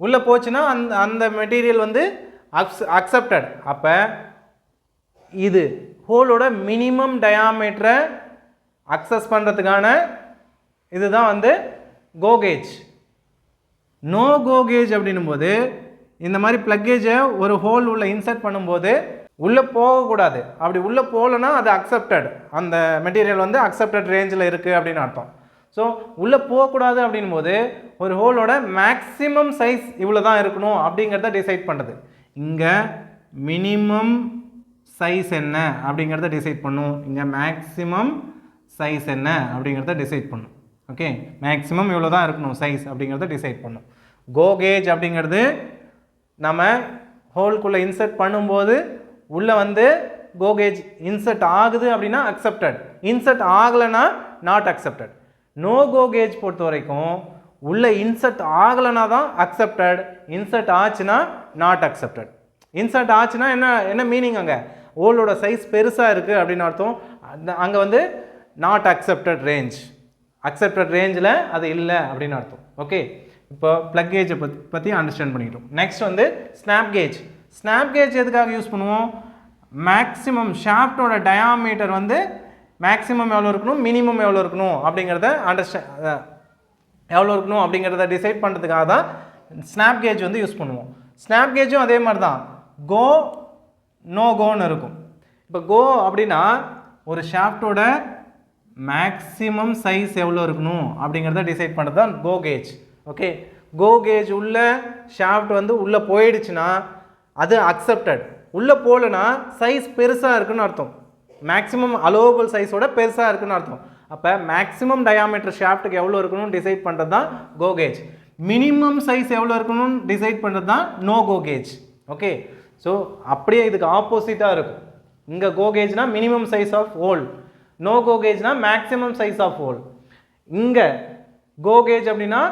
உள்ளே போச்சுன்னா அந்த மெட்டீரியல் வந்து அக்செப்டட். அப்போ இது ஹோலோட மினிமம் டயாமீட்டரை அக்சஸ் பண்ணுறதுக்கான இதுதான் வந்து go gauge. No go gauge அப்படின்னும் போது இந்த மாதிரி ப்ளக் கேஜை ஒரு ஹோல் உள்ள இன்சர்ட் பண்ணும்போது உள்ளே போகக்கூடாது. அப்படி உள்ளே போகலன்னா அது அக்செப்டட், அந்த மெட்டீரியல் வந்து அக்செப்டட் ரேஞ்சில் இருக்குது அப்படின்னு அர்த்தம். ஸோ உள்ளே போகக்கூடாது அப்படின் போது ஒரு ஹோலோட மேக்ஸிமம் சைஸ் இவ்வளோ தான் இருக்கணும் அப்படிங்கிறத டிசைட் பண்ணுறது. இங்கே மினிமம் சைஸ் என்ன அப்படிங்கிறத டிசைட் பண்ணும், இங்கே மேக்ஸிமம் சைஸ் என்ன அப்படிங்கிறத டிசைட் பண்ணும். ஓகே, மேக்ஸிமம் இவ்வளோ தான் இருக்கணும் சைஸ் அப்படிங்கிறத டிசைட் பண்ணும். கோ கேஜ் அப்படிங்கிறது நம்ம ஹோல்குள்ளே இன்சர்ட் பண்ணும்போது உள்ளே வந்து கோ கேஜ் இன்சர்ட் ஆகுது அப்படின்னா அக்செப்டட், இன்சர்ட் ஆகலைன்னா not accepted. No go gauge பொறுத்த வரைக்கும் உள்ளே இன்சர்ட் ஆகலைன்னா தான் அக்செப்டட், இன்சர்ட் ஆச்சுன்னா நாட் அக்செப்டட். இன்சர்ட் ஆச்சுன்னா என்ன மீனிங், அங்கே ஹோலோட சைஸ் பெருசாக இருக்குது அப்படின்னு அர்த்தம். அங்கே வந்து நாட் அக்செப்டட் ரேஞ்ச், அக்செப்டட் ரேஞ்சில் அது இல்லை அப்படின்னு அர்த்தம். ஓகே, இப்போ ப்ளக் கேஜை பற்றி அண்டர்ஸ்டாண்ட் பண்ணிக்கிட்டோம். நெக்ஸ்ட் வந்து ஸ்னாப் கேஜ். ஸ்னாப் கேஜ் எதுக்காக யூஸ் பண்ணுவோம், மேக்ஸிமம் ஷாஃப்டோட டயாமீட்டர் வந்து மேக்ஸிமம் எவ்வளோ இருக்கணும், மினிமம் எவ்வளோ இருக்கணும் அப்படிங்கிறத எவ்வளோ இருக்கணும் அப்படிங்கிறத டிசைட் பண்ணுறதுக்காக தான் ஸ்னாப் கேஜ் வந்து யூஸ் பண்ணுவோம். ஸ்னாப் கேஜும் அதே மாதிரி தான் கோ நோ கோன்னு இருக்கும். இப்போ கோ அப்படின்னா ஒரு ஷாஃப்டோட மேக்ஸிமம் சைஸ் எவ்வளோ இருக்கணும் அப்படிங்கிறத டிசைட் பண்ணுறது தான் go gauge. Okay, go gauge உள்ள ஷாஃப்ட் வந்து உள்ளே போயிடுச்சுன்னா அது அக்செப்டட், உள்ளே போகலன்னா சைஸ் பெருசாக இருக்குன்னு அர்த்தம், மேக்ஸிமம் அலோவபிள் சைஸோட பெருசாக இருக்குன்னு அர்த்தம். அப்போ மேக்ஸிமம் டயாமீட்டர் ஷாஃப்ட்டுக்கு எவ்வளோ இருக்கணும்னு டிசைட் பண்ணுறது தான் கோ கேஜ். மினிமம் சைஸ் எவ்வளோ இருக்கணும்னு டிசைட் பண்ணுறது தான் no go gauge. Okay, so அப்படியே இதுக்கு ஆப்போசிட்டாக இருக்கும். இங்கே கோ கேஜ்னா minimum size of hole, no go கேஜ்னா மேக்ஸிமம் சைஸ் ஆஃப் ஹோல். இங்கே கோ கேஜ் அப்படின்னா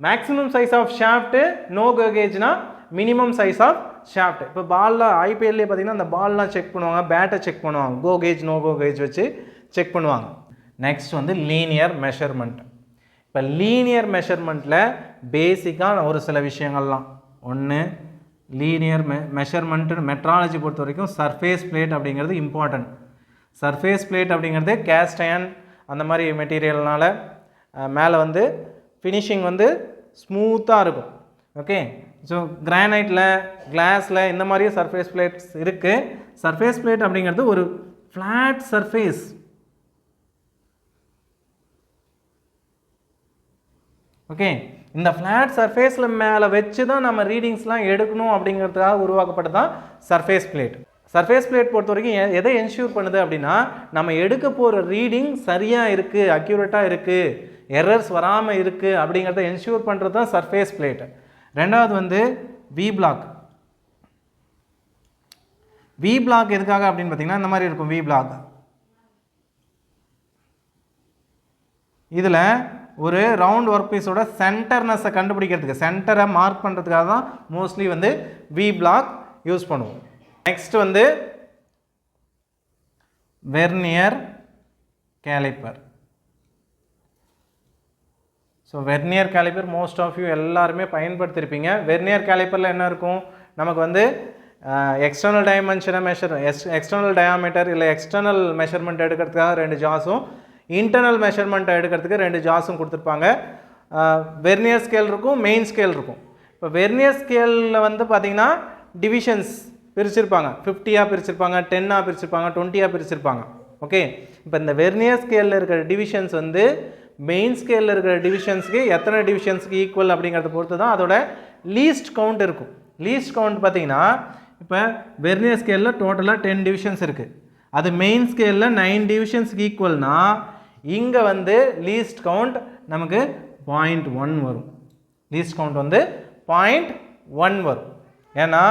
maximum size of shaft, no go கேஜ்னா மினிமம் சைஸ் ஆஃப் ஷாஃப்ட். இப்போ பால்லாம் ஐபிஎல்லே பார்த்தீங்கன்னா அந்த பால்லாம் செக் பண்ணுவாங்க, பேட்டை செக் பண்ணுவாங்க, go gauge no go gauge வச்சு செக் பண்ணுவாங்க. நெக்ஸ்ட் வந்து லீனியர் மெஷர்மெண்ட். இப்போ லீனியர் மெஷர்மெண்ட்டில் பேசிக்காக ஒரு சில விஷயங்கள்லாம், ஒன்று லீனியர் மெஷர்மெண்ட்டு மெட்ராலஜி பொறுத்த வரைக்கும் சர்ஃபேஸ் பிளேட் அப்படிங்கிறது இம்பார்ட்டன்ட். சர்ஃபேஸ் பிளேட் அப்படிங்கிறது கேஸ்ட் அயர்ன் அந்த மாதிரி மெட்டீரியல்னால் மேலே வந்து ஃபினிஷிங் வந்து ஸ்மூத்தாக இருக்கும். ஓகே, ஸோ கிரானைட்டில் கிளாஸில் இந்த மாதிரியே சர்ஃபேஸ் பிளேட்ஸ் இருக்குது. சர்ஃபேஸ் பிளேட் அப்படிங்கிறது ஒரு ஃப்ளாட் சர்ஃபேஸ். ஓகே, இந்த ஃப்ளாட் சர்ஃபேஸில் மேலே வச்சு தான் நம்ம ரீடிங்ஸ்லாம் எடுக்கணும் அப்படிங்கிறதுக்காக உருவாக்கப்பட்டது தான் சர்ஃபேஸ் பிளேட். சர்ஃபேஸ் பிளேட் பொறுத்த வரைக்கும் எதை என்ஷூர் பண்ணுது அப்படின்னா நம்ம எடுக்க போகிற ரீடிங் சரியாக இருக்குது, அக்யூரேட்டாக இருக்குது, எரர்ஸ் வராமல் இருக்குது அப்படிங்கிறத என்ஷூர் பண்ணுறது தான் சர்ஃபேஸ் பிளேட். ரெண்டாவது வந்து வி பிளாக். வி பிளாக் எதுக்காக அப்படின்னு பார்த்தீங்கன்னா இந்த மாதிரி இருக்கும். வி பிளாக் இதில் ஒரு ரவுண்ட் ஒர்க் பீஸோட சென்டர்னஸை கண்டுபிடிக்கிறதுக்கு, சென்டரை மார்க் பண்ணுறதுக்காக தான் மோஸ்ட்லி வந்து வி பிளாக் யூஸ் பண்ணுவோம். நெக்ஸ்ட் வந்து vernier calliper. So vernier calliper most of you எல்லாருமே பயன்படுத்தியிருப்பீங்க. வெர்னியர் கேலிப்பரில் என்ன இருக்கும், நமக்கு வந்து எக்ஸ்டர்னல் டைமென்ஷனை எக்ஸ்டர்னல் டயாமீட்டர் இல்லை எக்ஸ்டர்னல் மெஷர்மெண்ட் எடுக்கிறதுக்காக 2 ஜாஸும், இன்டர்னல் மெஷர்மெண்ட்டை எடுக்கிறதுக்கு 2 ஜாஸும் கொடுத்துருப்பாங்க. வெர்னியர் ஸ்கேல் இருக்கும், மெயின் ஸ்கேல் இருக்கும். இப்போ வெர்னியர் ஸ்கேலில் வந்து பார்த்திங்கன்னா டிவிஷன்ஸ் பிரிச்சிருப்பாங்க, 50ஆக பிரிச்சிருப்பாங்க, 10ஆக பிரிச்சிருப்பாங்க, 20ஆக பிரிச்சிருப்பாங்க. ஓகே, இப்போ இந்த வெர்னியர் ஸ்கேலில் இருக்கிற டிவிஷன்ஸ் வந்து மெயின் ஸ்கேலில் இருக்கிற டிவிஷன்ஸுக்கு எத்தனை டிவிஷன்ஸுக்கு ஈக்குவல் அப்படிங்கிறத பொறுத்து தான் அதோட லீஸ்ட் கவுண்ட் இருக்கும். லீஸ்ட் கவுண்ட் பார்த்திங்கன்னா இப்போ வெர்னியர் ஸ்கேலில் டோட்டலாக 10 டிவிஷன்ஸ் இருக்குது, அது மெயின் ஸ்கேலில் 9 டிவிஷன்ஸுக்கு ஈக்குவல்னா இங்கே வந்து லீஸ்ட் கவுண்ட் நமக்கு 0.1 வரும். லீஸ்ட் கவுண்ட் வந்து 0.1 வரும். ஏன்னா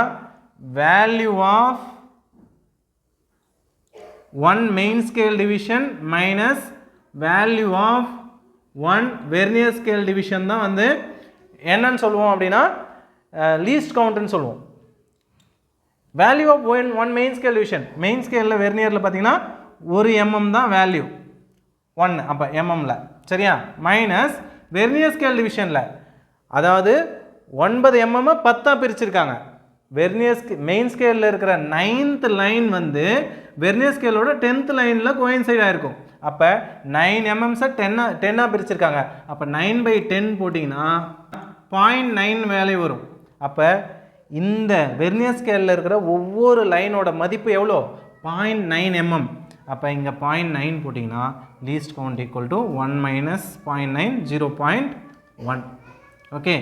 value of 1 main scale division minus value of 1 vernier scale division தான் வந்து என்னன்னு சொல்லுவோம் அப்படின்னா least count ன்னு சொல்லுவோம். Value of one main scale division, main ஸ்கேலில் வெர்னியரில் பார்த்தீங்கன்னா 1 mm தான் வேல்யூ 1 அப்போ mmல சரியா, மைனஸ் வெர்னியர் ஸ்கேல் டிவிஷனில் அதாவது 9 mm 10ஆக பிரிச்சிருக்காங்க. வெர்னியர் மெயின் ஸ்கேலில் இருக்கிற 9th லைன் வந்து வெர்னியர் ஸ்கேலோட 10th லைனில் கோயின்சைட் ஆகிருக்கும். அப்போ 9 mm 10ஆக பிரிச்சிருக்காங்க. அப்போ 9/10 போட்டிங்கன்னா 0.9 வேல்யூ வரும். அப்போ இந்த வெர்னியர் ஸ்கேலில் இருக்கிற ஒவ்வொரு லைனோட மதிப்பு எவ்வளோ 0.9 mm. அப்போ இங்கே 0.9 போட்டிங்கன்னா least count equal to 1 minus 0.9 0.1. Okay,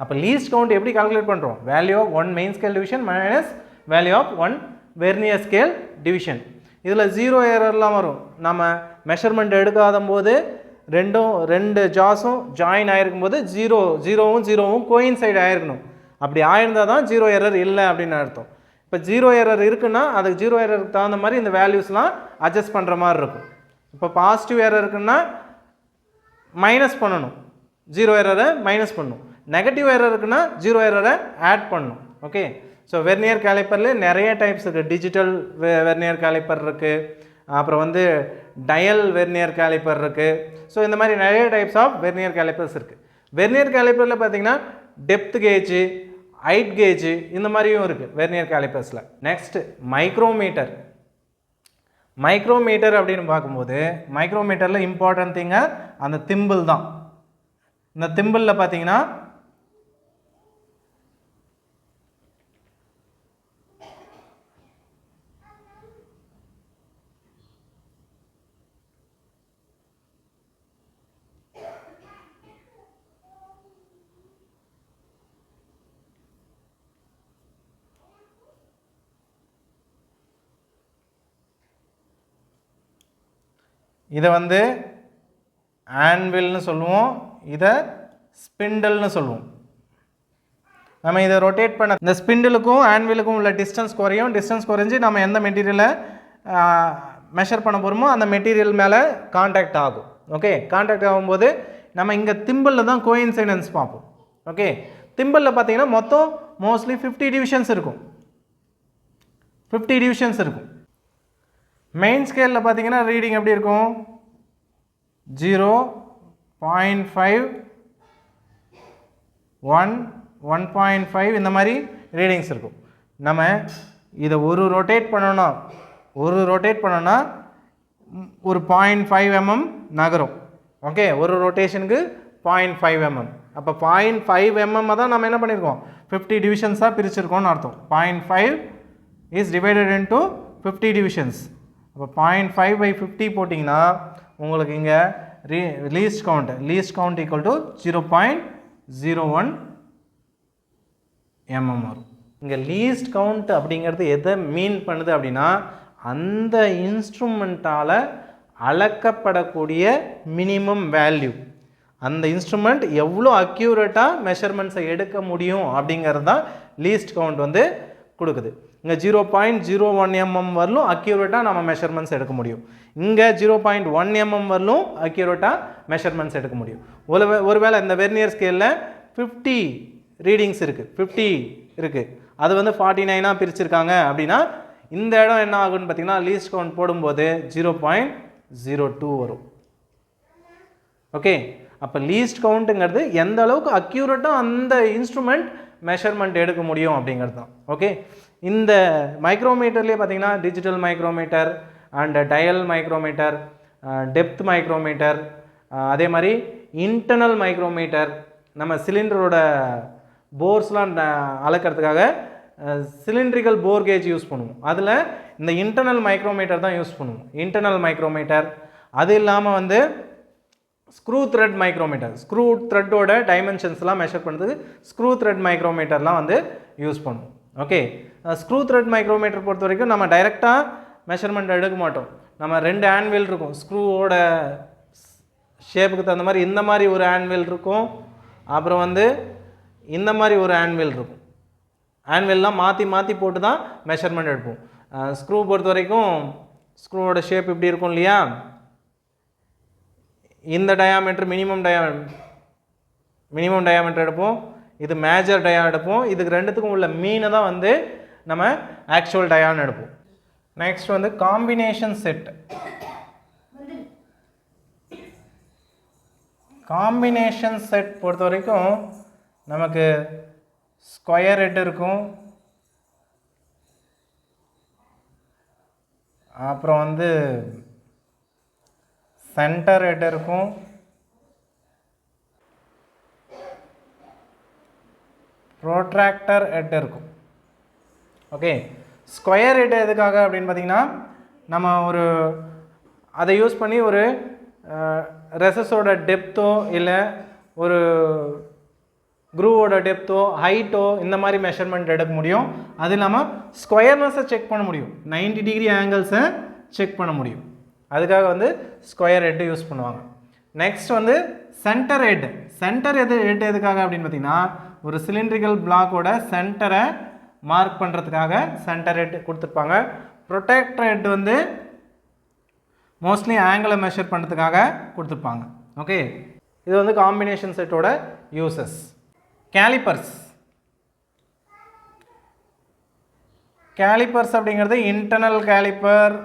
அப்போ லீஸ்ட் கவுண்ட் எப்படி கால்குலேட் பண்ணுறோம்? Value of 1 main scale division minus value of 1 vernier scale division. இதில் 0 எரர்லாம் வரும். நம்ம மெஷர்மெண்ட் எடுக்காத போது ரெண்டு ஜாஸும் ஜாயின் ஆகிருக்கும் போது 0வும் கோயின்சைட் ஆகிருக்கணும். அப்படி ஆயிருந்தால் தான் 0 எரர் இல்லை அப்படின்னு அர்த்தம். இப்போ 0 எரர் இருக்குன்னா அதுக்கு 0 எரருக்கு தகுந்த மாதிரி இந்த வேல்யூஸ்லாம் அட்ஜஸ்ட் பண்ணுற மாதிரி இருக்கும். இப்போ பாசிட்டிவ் எரர் இருக்குன்னா மைனஸ் பண்ணணும், 0 எரரை மைனஸ் பண்ணணும். நெகட்டிவ் எரர் இருக்குன்னா 0 எரரை ஆட் பண்ணணும். ஓகே, ஸோ வெர்னியர் கேலிப்பரில் நிறைய டைப்ஸ் இருக்குது. டிஜிட்டல் வெர்னியர் கேலிப்பர் இருக்குது, அப்புறம் வந்து டயல் வெர்னியர் கேலிப்பர் இருக்குது. ஸோ இந்த மாதிரி நிறைய டைப்ஸ் ஆஃப் வெர்னியர் கேலிப்பர்ஸ் இருக்குது. வெர்னியர் கேலிப்பரில் பார்த்தீங்கன்னா டெப்த் கேஜு, ஹைட் கேஜு இந்த மாதிரியும் இருக்குது வெர்னியர் கேலிப்பர்ஸில். Next micrometer. மைக்ரோமீட்டர் அப்படின்னு பார்க்கும்போது மைக்ரோமீட்டரில் இம்பார்ட்டன்ட் திங்க அந்த திம்பிள் தான். இந்த திம்பிளில் பார்த்தீங்கன்னா இதை வந்து ஆன்வில்னு சொல்லுவோம், இதை ஸ்பிண்டல்னு சொல்லுவோம். நம்ம இதை ரொட்டேட் பண்ண இந்த ஸ்பிண்டிலுக்கும் ஆன்விலுக்கும் உள்ள டிஸ்டன்ஸ் குறையும். டிஸ்டன்ஸ் குறைஞ்சி நம்ம எந்த மெட்டீரியலை மெஷர் பண்ண போகிறோமோ அந்த மெட்டீரியல் மேலே கான்டாக்ட் ஆகும். ஓகே, கான்டாக்ட் ஆகும்போது நம்ம இங்கே திம்பிளில் தான் கோயின்சைடன்ஸ் பார்ப்போம். ஓகே, திம்பிளில் பார்த்தீங்கன்னா மொத்தம் மோஸ்ட்லி 50 டிவிஷன்ஸ் இருக்கும். 50 டிவிஷன்ஸ் இருக்கும். மெயின் ஸ்கேலில் பார்த்தீங்கன்னா ரீடிங் எப்படி இருக்கும்? 0, 0.5, 1, 1.5 இந்த மாதிரி ரீடிங்ஸ் இருக்கும். நம்ம இதை ஒரு ரொட்டேட் பண்ணோன்னா ஒரு 0.5 mm நகரும். ஓகே, ஒரு ரொட்டேஷனுக்கு 0.5 mm. அப்போ 0.5 mm தான் நம்ம என்ன பண்ணியிருக்கோம் 50 டிவிஷன்ஸாக பிரிச்சிருக்கோம்னு அர்த்தம். 0.5 இஸ் டிவைடட் இன்டு 50 டிவிஷன்ஸ். அப்போ 0.5/50 போட்டிங்கன்னா உங்களுக்கு இங்கே least count equal to 0.01 mm வரும். இங்கே லீஸ்ட் கவுண்ட் அப்படிங்கிறது எதை மீன் பண்ணுது அப்படின்னா அந்த இன்ஸ்ட்ருமெண்ட்டால் அளக்கப்படக்கூடிய மினிமம் வேல்யூ, அந்த இன்ஸ்ட்ருமெண்ட் எவ்வளோ அக்யூரேட்டாக மெஷர்மெண்ட்ஸை எடுக்க முடியும் அப்படிங்கிறது தான் லீஸ்ட் கவுண்ட் வந்து கொடுக்குது. இங்கே 0.01 mm வரலும் அக்யூரேட்டாக நம்ம மெஷர்மெண்ட்ஸ் எடுக்க முடியும். இங்கே 0.1 mm வரலும் அக்யூரேட்டாக மெஷர்மெண்ட்ஸ் எடுக்க முடியும். ஒருவேளை இந்த வெர்னியர் ஸ்கேலில் 50 ரீடிங்ஸ் இருக்குது, 50 இருக்குது, அது வந்து 49ஆக பிரிச்சிருக்காங்க அப்படின்னா இந்த இடம் என்ன ஆகுன்னு பார்த்தீங்கன்னா லீஸ்ட் கவுண்ட் போடும்போது 0.02 வரும். ஓகே, அப்போ லீஸ்ட் கவுண்ட்டுங்கிறது எந்த அளவுக்கு அக்யூரேட்டாக அந்த இன்ஸ்ட்ருமெண்ட் மெஷர்மெண்ட் எடுக்க முடியும் அப்படிங்கிறது தான். ஓகே, இந்த மைக்ரோமீட்டர்லேயே பார்த்தீங்கன்னா digital micrometer and dial micrometer, depth micrometer, அதே மாதிரி இன்டர்னல் மைக்ரோமீட்டர். நம்ம சிலிண்டரோட போர்ஸ்லாம் அளக்கிறதுக்காக சிலிண்ட்ரிக்கல் போர் கேஜ் யூஸ் பண்ணுவோம். அதில் இந்த இன்டர்னல் மைக்ரோமீட்டர் தான் யூஸ் பண்ணுவோம், இன்டர்னல் மைக்ரோமீட்டர். அது இல்லாமல் வந்து ஸ்க்ரூ த்ரெட் மைக்ரோமீட்டர், ஸ்க்ரூ த்ரெட்டோட டைமென்ஷன்ஸ்லாம் மெஷர் பண்ணுறதுக்கு ஸ்க்ரூ த்ரெட் மைக்ரோமீட்டர்லாம் வந்து யூஸ் பண்ணுவோம். ஓகே, ஸ்க்ரூ த்ரெட் மைக்ரோமீட்டர் பொறுத்த வரைக்கும் நம்ம டைரெக்டாக மெஷர்மெண்ட் எடுக்க மாட்டோம். நம்ம 2 ஆன்வில் இருக்கும், ஸ்க்ரூவோட ஷேப்புக்கு தகுந்த மாதிரி இந்த மாதிரி ஒரு ஆன்வில் இருக்கும், அப்புறம் வந்து இந்த மாதிரி ஒரு ஆன்வில் இருக்கும். ஆன்வில்லாம் மாற்றி போட்டு தான் மெஷர்மெண்ட் எடுப்போம். ஸ்க்ரூ பொறுத்த வரைக்கும் ஸ்க்ரூவோட ஷேப் இப்படி இருக்கும் இல்லையா, இந்த டயாமீட்டர் மினிமம் டயாமீட்டர் எடுப்போம், இது மேஜர் டயான் எடுப்போம், இதுக்கு ரெண்டுத்துக்கும் உள்ள மீனை தான் வந்து நம்ம ஆக்சுவல் டயான் எடுப்போம். நெக்ஸ்ட் வந்து காம்பினேஷன் செட். காம்பினேஷன் செட் பொறுத்த வரைக்கும் நமக்கு ஸ்கொயர் ஹெட் இருக்கும், அப்புறம் வந்து சென்டர் ஹெட் இருக்கும், ப்ரோட்ராக்டர் ஹெட் இருக்கும். ஓகே, ஸ்கொயர் ஹெட் எதுக்காக அப்படின்னு பார்த்தீங்கன்னா நம்ம ஒரு அதை யூஸ் பண்ணி ஒரு ரெசஸோட டெப்த்தோ இல்லை ஒரு குரூவோட டெப்த்தோ ஹைட்டோ இந்த மாதிரி மெஷர்மெண்ட் எடுக்க முடியும். அது இல்லாமல் ஸ்கொயர்னஸை செக் பண்ண முடியும், 90 டிகிரி ஆங்கிள்ஸை செக் பண்ண முடியும். அதுக்காக வந்து ஸ்கொயர் ஹெட் யூஸ் பண்ணுவாங்க. நெக்ஸ்ட் வந்து சென்டர் ஹெட். சென்டர் ஹெட் எதுக்காக அப்படின்னு பார்த்தீங்கன்னா ஒரு சிலிண்ட்ரிக்கல் பிளாக்கோட சென்டரை மார்க் பண்ணுறதுக்காக சென்டர் ஹெட் கொடுத்துருப்பாங்க. ப்ரொடெக்டர் ஹெட் வந்து மோஸ்ட்லி ஆங்கிளை மெஷர் பண்ணுறதுக்காக கொடுத்துருப்பாங்க. ஓகே, இது வந்து காம்பினேஷன் செட்டோட யூசஸ். கேலிப்பர்ஸ். கேலிப்பர்ஸ் அப்படிங்கிறது internal calliper,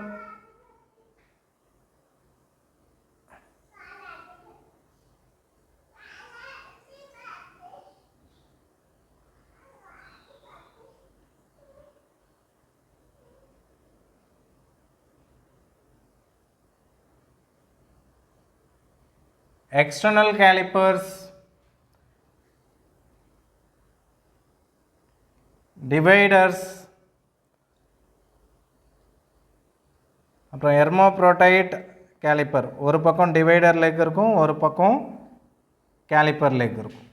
external calipers, dividers, அப்புறம் எர்மோப்ரோடைட் கேலிப்பர். ஒரு பக்கம் டிவைடர் லெக் இருக்கும், ஒரு பக்கம் கேலிப்பர் லெக் இருக்கும்,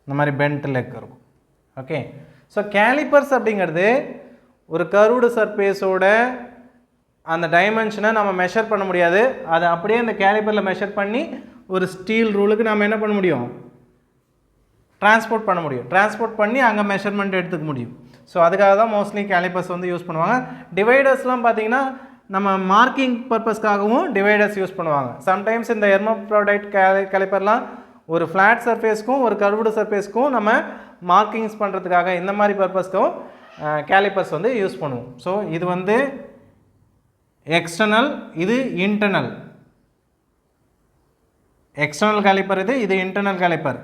இந்த மாதிரி பென்ட் லெக் இருக்கும். ஓகே, ஸோ கேலிப்பர்ஸ் அப்படிங்கிறது ஒரு கர்வ்டு சர்ஃபேஸோட அந்த டைமென்ஷனை நம்ம மெஷர் பண்ண முடியாது, அதை அப்படியே அந்த கேலிப்பரில் மெஷர் பண்ணி ஒரு ஸ்டீல் ரூலுக்கு நம்ம என்ன பண்ண முடியும், டிரான்ஸ்போர்ட் பண்ண முடியும். டிரான்ஸ்போர்ட் பண்ணி அங்கே மெஷர்மெண்ட் எடுத்துக்க முடியும். ஸோ அதுக்காக தான் மோஸ்ட்லி கேலிப்பர்ஸ் வந்து யூஸ் பண்ணுவாங்க. டிவைடர்ஸ்லாம் பார்த்தீங்கன்னா நம்ம மார்க்கிங் பர்பஸ்க்காகவும் டிவைடர்ஸ் யூஸ் பண்ணுவாங்க. சம்டைம்ஸ் இந்த எர்மோப்ரோடைட் கேலிப்பர்லாம் ஒரு ஃப்ளாட் சர்ஃபேஸ்க்கும் ஒரு கர்வ்டு சர்ஃபேஸ்க்கும் நம்ம மார்க்கிங்ஸ் பண்ணுறதுக்காக இந்த மாதிரி பர்பஸ்க்கும் கேலிப்பர்ஸ் வந்து யூஸ் பண்ணுவோம். ஸோ இது வந்து எக்ஸ்டர்னல், இது இன்டர்னல். எக்ஸ்டர்னல் கேலிப்பர் இது இன்டர்னல் கேலிப்பர்.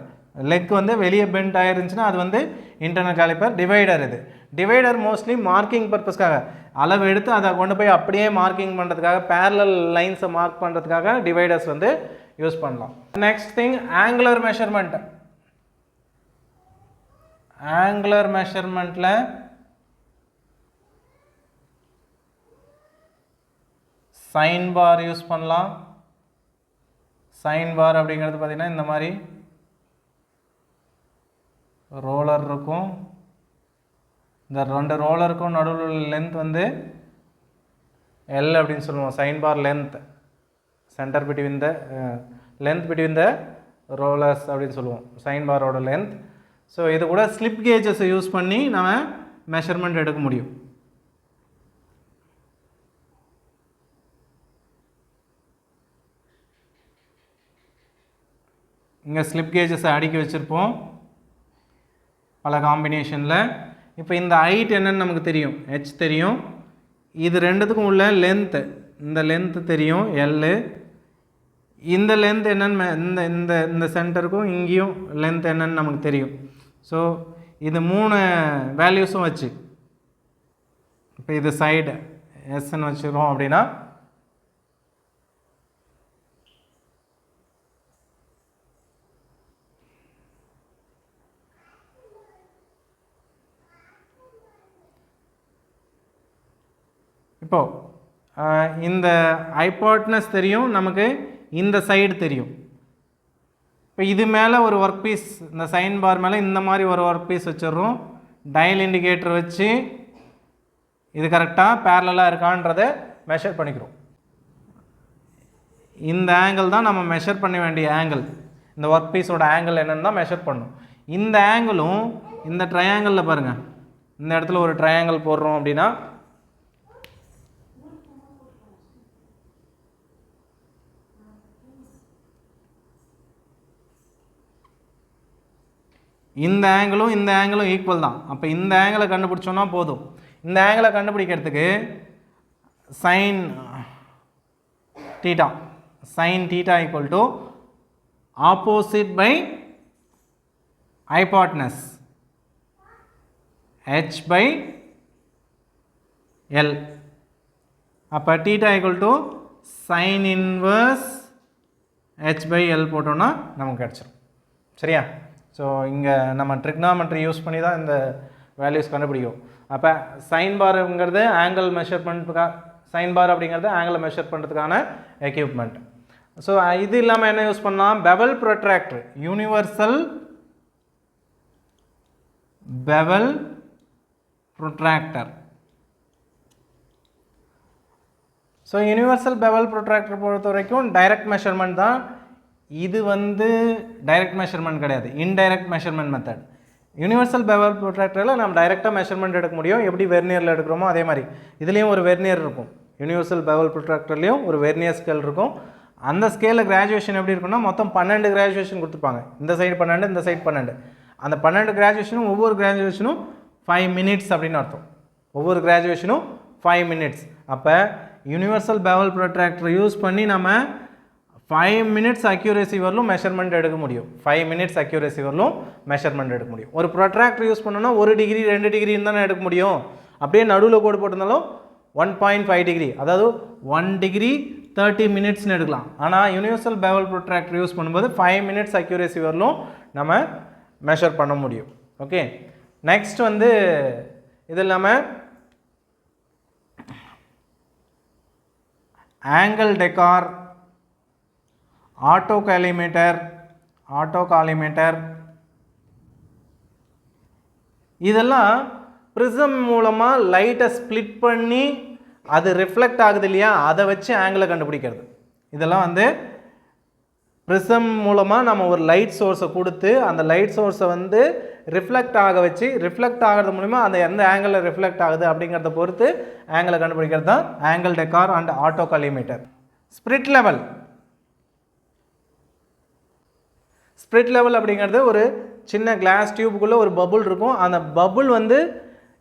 லெக் வந்து வெளியே பெண்ட் ஆயிருந்துச்சுன்னா அது வந்து இன்டர்னல் கேலிப்பர். டிவைடர் இது. டிவைடர் மோஸ்ட்லி மார்க்கிங் பர்பஸ்க்காக அளவு எடுத்து அதை கொண்டு போய் அப்படியே மார்க்கிங் பண்ணுறதுக்காக பேரலல் லைன்ஸை மார்க் பண்ணுறதுக்காக டிவைடர்ஸ் வந்து யூஸ் பண்ணலாம். Next thing angular measurement. Angular மெஷர்மெண்ட்டில் சைன் பார் யூஸ் பண்ணலாம். சைன் பார் அப்படிங்கிறது பார்த்திங்கன்னா இந்த மாதிரி ரோலர் இருக்கும். இந்த ரெண்டு ரோலருக்கும் நடுவில் உள்ள லென்த் வந்து எல் அப்படின்னு சொல்லுவோம். Sine bar length, centre between the length between the rollers அப்படின்னு சொல்லுவோம், சைன் பாரோட லென்த். ஸோ இது கூட ஸ்லிப் கேஜஸை யூஸ் பண்ணி நம்ம மெஷர்மெண்ட் எடுக்க முடியும். இங்கே ஸ்லிப் கேஜஸை அடுக்கி வச்சுருப்போம் பல காம்பினேஷனில். இப்போ இந்த ஹைட் என்னன்னு நமக்கு தெரியும், ஹெச் தெரியும். இது ரெண்டுத்துக்கும் உள்ள லென்த்து, இந்த லென்த்து தெரியும் எல்லு. இந்த லென்த் என்னன்னு இந்த இந்த இந்த சென்டருக்கும் இங்கேயும் லென்த் என்னன்னு நமக்கு தெரியும். ஸோ இது 3 வேல்யூஸும் வச்சு இப்போ இது சைடு எஸ்ன்னு வச்சுக்கிறோம் அப்படின்னா இப்போது இந்த ஹைபோட்டனஸ் தெரியும் நமக்கு, இந்த சைடு தெரியும். இப்போ இது மேலே ஒரு ஒர்க் பீஸ், இந்த சைன் பார் மேலே இந்த மாதிரி ஒரு ஒர்க் பீஸ் வச்சிடுறோம். டயல் இண்டிகேட்டர் வச்சு இது கரெக்டாக பேரலாக இருக்கான்றதை மெஷர் பண்ணிக்கிறோம். இந்த ஆங்கிள் தான் நம்ம மெஷர் பண்ண வேண்டிய ஆங்கிள். இந்த ஒர்க் பீஸோட ஆங்கிள் என்னென்னு தான் மெஷர் பண்ணணும். இந்த ஆங்கிளும் இந்த ட்ரையாங்கிளில் பாருங்கள், இந்த இடத்துல ஒரு ட்ரையாங்கிள் போடுறோம் அப்படின்னா இந்த ஆங்கிளும் ஈக்குவல் தான். அப்போ இந்த ஆங்கிளை கண்டுபிடிச்சோன்னா போதும். இந்த ஆங்கிளை கண்டுபிடிக்கிறதுக்கு sine theta equal to opposite by hypotenuse h by l. அப்போ theta equal to sine inverse h by l போட்டோன்னா நமக்கு கிடச்சிரும். சரியா? ஸோ இங்கே நம்ம ட்ரிக்னாமெட்ரி யூஸ் பண்ணி தான் இந்த வேல்யூஸ் கண்டுபிடிக்கும். அப்போ சைன் பாருங்கிறது ஆங்கிள் மெஷர் பண்ணுறதுக்காக, சைன் பார் அப்படிங்கிறது ஆங்கிளை மெஷர் பண்ணுறதுக்கான எக்யூப்மெண்ட். ஸோ இது இல்லாமல் என்ன யூஸ் பண்ணலாம்? Bevel protractor, universal bevel protractor. So universal bevel protractor பொறுத்த வரைக்கும் டைரக்ட் மெஷர்மெண்ட் தான். இது வந்து டைரக்ட் மெஷர்மெண்ட் கிடையாது, indirect measurement method. Universal bevel ப்ரொட்ராக்டரில் நம்ம டைரெக்டாக மெஷர்மெண்ட் எடுக்க முடியும். எப்படி வெர்னியரில் எடுக்கிறோமோ அதே மாதிரி இதுலேயும் ஒரு வெர்னியர் இருக்கும். யூனிவர்சல் பெவல் ப்ரொட்ராக்டர்லேயும் ஒரு வெர்னியர் ஸ்கேல் இருக்கும். அந்த ஸ்கேலில் கிராஜுவேஷன் எப்படி இருக்குன்னா மொத்தம் 12 கிராஜுவேஷன் கொடுத்துருப்பாங்க. இந்த சைடு 12, இந்த சைடு 12. அந்த 12 கிராஜுவேஷனும் ஒவ்வொரு கிராஜுவேஷனும் 5 மினிட்ஸ் அப்படின்னு அர்த்தம். ஒவ்வொரு கிராஜுவேஷனும் 5 மினிட்ஸ். அப்போ யூனிவர்சல் பெவல் ப்ரொட்ராக்டர் யூஸ் பண்ணி நம்ம 5 மினிட்ஸ் அக்யூரேசி வரலும் மெஷர்மெண்ட் எடுக்க முடியும். 5 மினிட்ஸ் அக்யூரேசி வரலும் மெஷர்மெண்ட் எடுக்க முடியும். ஒரு ப்ரொட்ராக்டர் யூஸ் பண்ணோன்னா 1 டிகிரி 2 டிகிரின்னு தானே எடுக்க முடியும். அப்படியே நடுவில் கோடு போட்டிருந்தாலும் 1.5 டிகிரி, அதாவது 1 டிகிரி 30 மினிட்ஸ்னு எடுக்கலாம். ஆனால் யூனிவர்சல் பெவல் ப்ரொட்ராக்டர் யூஸ் பண்ணும்போது 5 மினிட்ஸ் அக்யூரேசி வரலும் நம்ம மெஷர் பண்ண முடியும். ஓகே, நெக்ஸ்ட் வந்து இது இல்லாமல் ஆங்கிள் டெக்கார், ஆட்டோ காலிமேட்டர் இதெல்லாம் ப்ரிசம் மூலமாக லைட்டை ஸ்ப்ளிட் பண்ணி அது ரிஃப்ளெக்ட் ஆகுது இல்லையா, அதை வச்சு ஆங்கிளை கண்டுபிடிக்கிறது. இதெல்லாம் வந்து ப்ரிசம் மூலமாக நம்ம ஒரு லைட் சோர்ஸை கொடுத்து அந்த லைட் சோர்ஸை வந்து ரிஃப்ளெக்ட் ஆக வச்சு, ரிஃப்ளெக்ட் ஆகிறது மூலிமா அந்த எந்த ஆங்கிளில் ரிஃப்ளெக்ட் ஆகுது அப்படிங்கிறத பொறுத்து ஆங்கிளை கண்டுபிடிக்கிறது தான் angle decor and auto collimator. Spirit level அப்படிங்கிறது ஒரு சின்ன கிளாஸ் டியூபுக்குள்ளே ஒரு பபுள் இருக்கும். அந்த பபுள் வந்து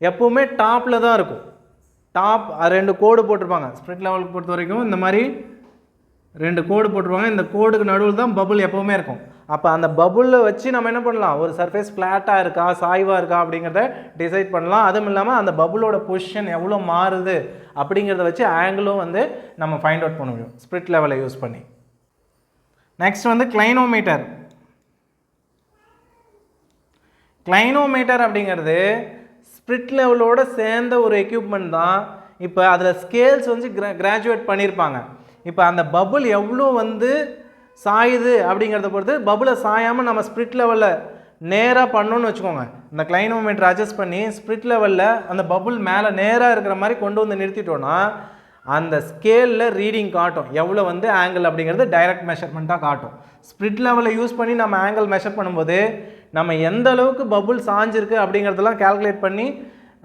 எப்போவுமே டாப்பில் தான் இருக்கும். டாப் 2 கோடு போட்டிருப்பாங்க. ஸ்பிரிட் லெவலுக்கு பொறுத்த வரைக்கும் இந்த மாதிரி 2 கோடு போட்டிருப்பாங்க. இந்த கோடுக்கு நடுவில் தான் பபுள் எப்போவுமே இருக்கும். அப்போ அந்த பபுளில் வச்சு நம்ம என்ன பண்ணலாம், ஒரு சர்ஃபேஸ் ஃப்ளாட்டாக இருக்கா சாய்வாக இருக்கா அப்படிங்கிறத டிசைட் பண்ணலாம். அதுவும் இல்லாமல் அந்த பபுளோட பொசிஷன் எவ்வளோ மாறுது அப்படிங்கிறத வச்சு ஆங்கிளும் வந்து நம்ம ஃபைண்ட் அவுட் பண்ண முடியும் ஸ்பிரிட் லெவலை யூஸ் பண்ணி. நெக்ஸ்ட் வந்து கிளைனோமீட்டர் அப்படிங்கிறது ஸ்பிரிட் லெவலோடு சேர்ந்த ஒரு எக்யூப்மெண்ட் தான். இப்போ அதில் ஸ்கேல்ஸ் வந்து கிராஜுவேட் பண்ணியிருப்பாங்க. இப்போ அந்த பபுள் எவ்வளோ வந்து சாயுது அப்படிங்கிறத பொறுத்து பபுளை சாயாமல் நம்ம ஸ்பிரிட் லெவலில் நேராக பண்ணோன்னு வச்சுக்கோங்க. இந்த கிளைனோமீட்டர் அட்ஜஸ்ட் பண்ணி ஸ்பிரிட் லெவலில் அந்த பபுள் மேலே நேராக இருக்கிற மாதிரி கொண்டு வந்து நிறுத்திட்டோன்னா அந்த ஸ்கேலில் ரீடிங் காட்டும் எவ்வளோ வந்து ஆங்கிள் அப்படிங்கிறது டைரக்ட் மெஷர்மெண்ட்டாக காட்டும். ஸ்பிரிட் லெவலை யூஸ் பண்ணி நம்ம ஆங்கிள் மெஷர் பண்ணும்போது நம்ம எந்த அளவுக்கு பபுள் சாஞ்சிருக்கு அப்படிங்கிறதெல்லாம் கால்குலேட் பண்ணி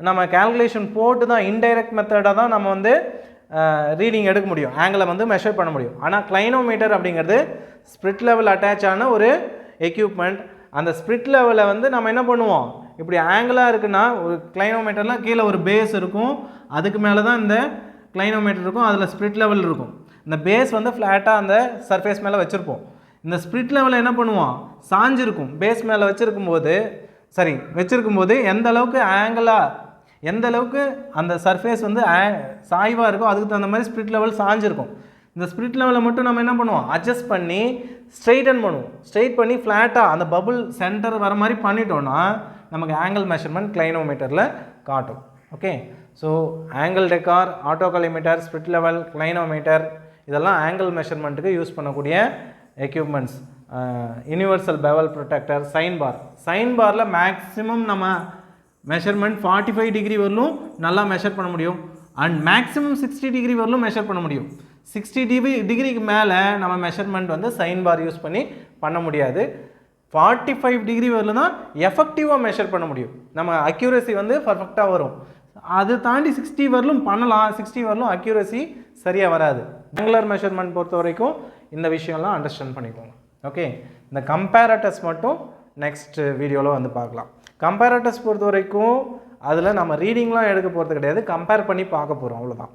நம்ம கால்குலேஷன் போட்டு தான் இன்டைரக்ட் மெத்தடாக தான் நம்ம வந்து ரீடிங் எடுக்க முடியும், ஆங்கிளை வந்து மெஷர் பண்ண முடியும். ஆனால் கிளைனோமீட்டர் அப்படிங்கிறது ஸ்பிரிட் லெவல் அட்டாச் ஆன ஒரு எக்யூப்மெண்ட். அந்த ஸ்பிரிட் லெவலை வந்து நம்ம என்ன பண்ணுவோம், இப்படி ஆங்கிளாக இருக்குன்னா ஒரு கிளைனோமீட்டரில் கீழே ஒரு பேஸ் இருக்கும், அதுக்கு மேலே தான் இந்த கிளைனோமீட்டர் இருக்கும், அதில் ஸ்பிரிட் லெவல் இருக்கும். இந்த பேஸ் வந்து ஃப்ளாட்டாக அந்த சர்ஃபேஸ் மேலே வச்சுருப்போம். இந்த ஸ்பிரிட் லெவலில் என்ன பண்ணுவோம், சாஞ்சிருக்கும். பேஸ் மேலே வச்சுருக்கும்போது எந்த அளவுக்கு ஆங்கிளாக, எந்த அளவுக்கு அந்த சர்ஃபேஸ் வந்து சாய்வாக இருக்கோ அதுக்கு தகுந்த மாதிரி ஸ்பிரிட் லெவல் சாஞ்சிருக்கும். இந்த ஸ்பிரிட் லெவலை மட்டும் நம்ம என்ன பண்ணுவோம், அட்ஜஸ்ட் பண்ணி ஸ்ட்ரெயிட்டன் பண்ணுவோம். ஸ்ட்ரெயிட் பண்ணி ஃப்ளாட்டாக அந்த பபுள் சென்டர் வர மாதிரி பண்ணிட்டோன்னா நமக்கு ஆங்கிள் மெஷர்மெண்ட் கிளைனோமீட்டரில் காட்டும். Okay, so angle dekkor, autocollimator, spirit level, clinometer இதெல்லாம் ஆங்கிள் மெஷர்மெண்ட்டுக்கு யூஸ் பண்ணக்கூடிய equipments. Universal bevel protractor, sine பாரில் மேக்ஸிமம் நம்ம மெஷர்மெண்ட் 45 டிகிரி வரலும் நல்லா மெஷர் பண்ண முடியும். அண்ட் மேக்ஸிமம் 60 டிகிரி வரலும் மெஷர் பண்ண முடியும். 60 டிகிரிக்கு மேலே நம்ம மெஷர்மெண்ட் வந்து சைன் பார் யூஸ் பண்ணி பண்ண முடியாது. 45 டிகிரி வரலும் தான் எஃபெக்டிவாக மெஷர் பண்ண முடியும். நம்ம அக்யூரசி வந்து பர்ஃபெக்டாக வரும். அது தாண்டி 60 வரலும் பண்ணலாம், 60 வரலும் அக்யூரசி சரியாக வராது. ஆங்குலர் மெஷர்மெண்ட் பொறுத்த வரைக்கும் இந்த விஷயம்லாம் அண்டர்ஸ்டாண்ட் பண்ணிக்கோங்க. ஓகே, இந்த கம்பேரட்டர்ஸ் மட்டும் நெக்ஸ்ட் வீடியோவில் வந்து பார்க்கலாம். கம்பேரட்டர்ஸ் பொறுத்த வரைக்கும் அதில் நம்ம ரீடிங்லாம் எடுக்க போகிறது கிடையாது, கம்பேர் பண்ணி பார்க்க போகிறோம், அவ்வளோதான்.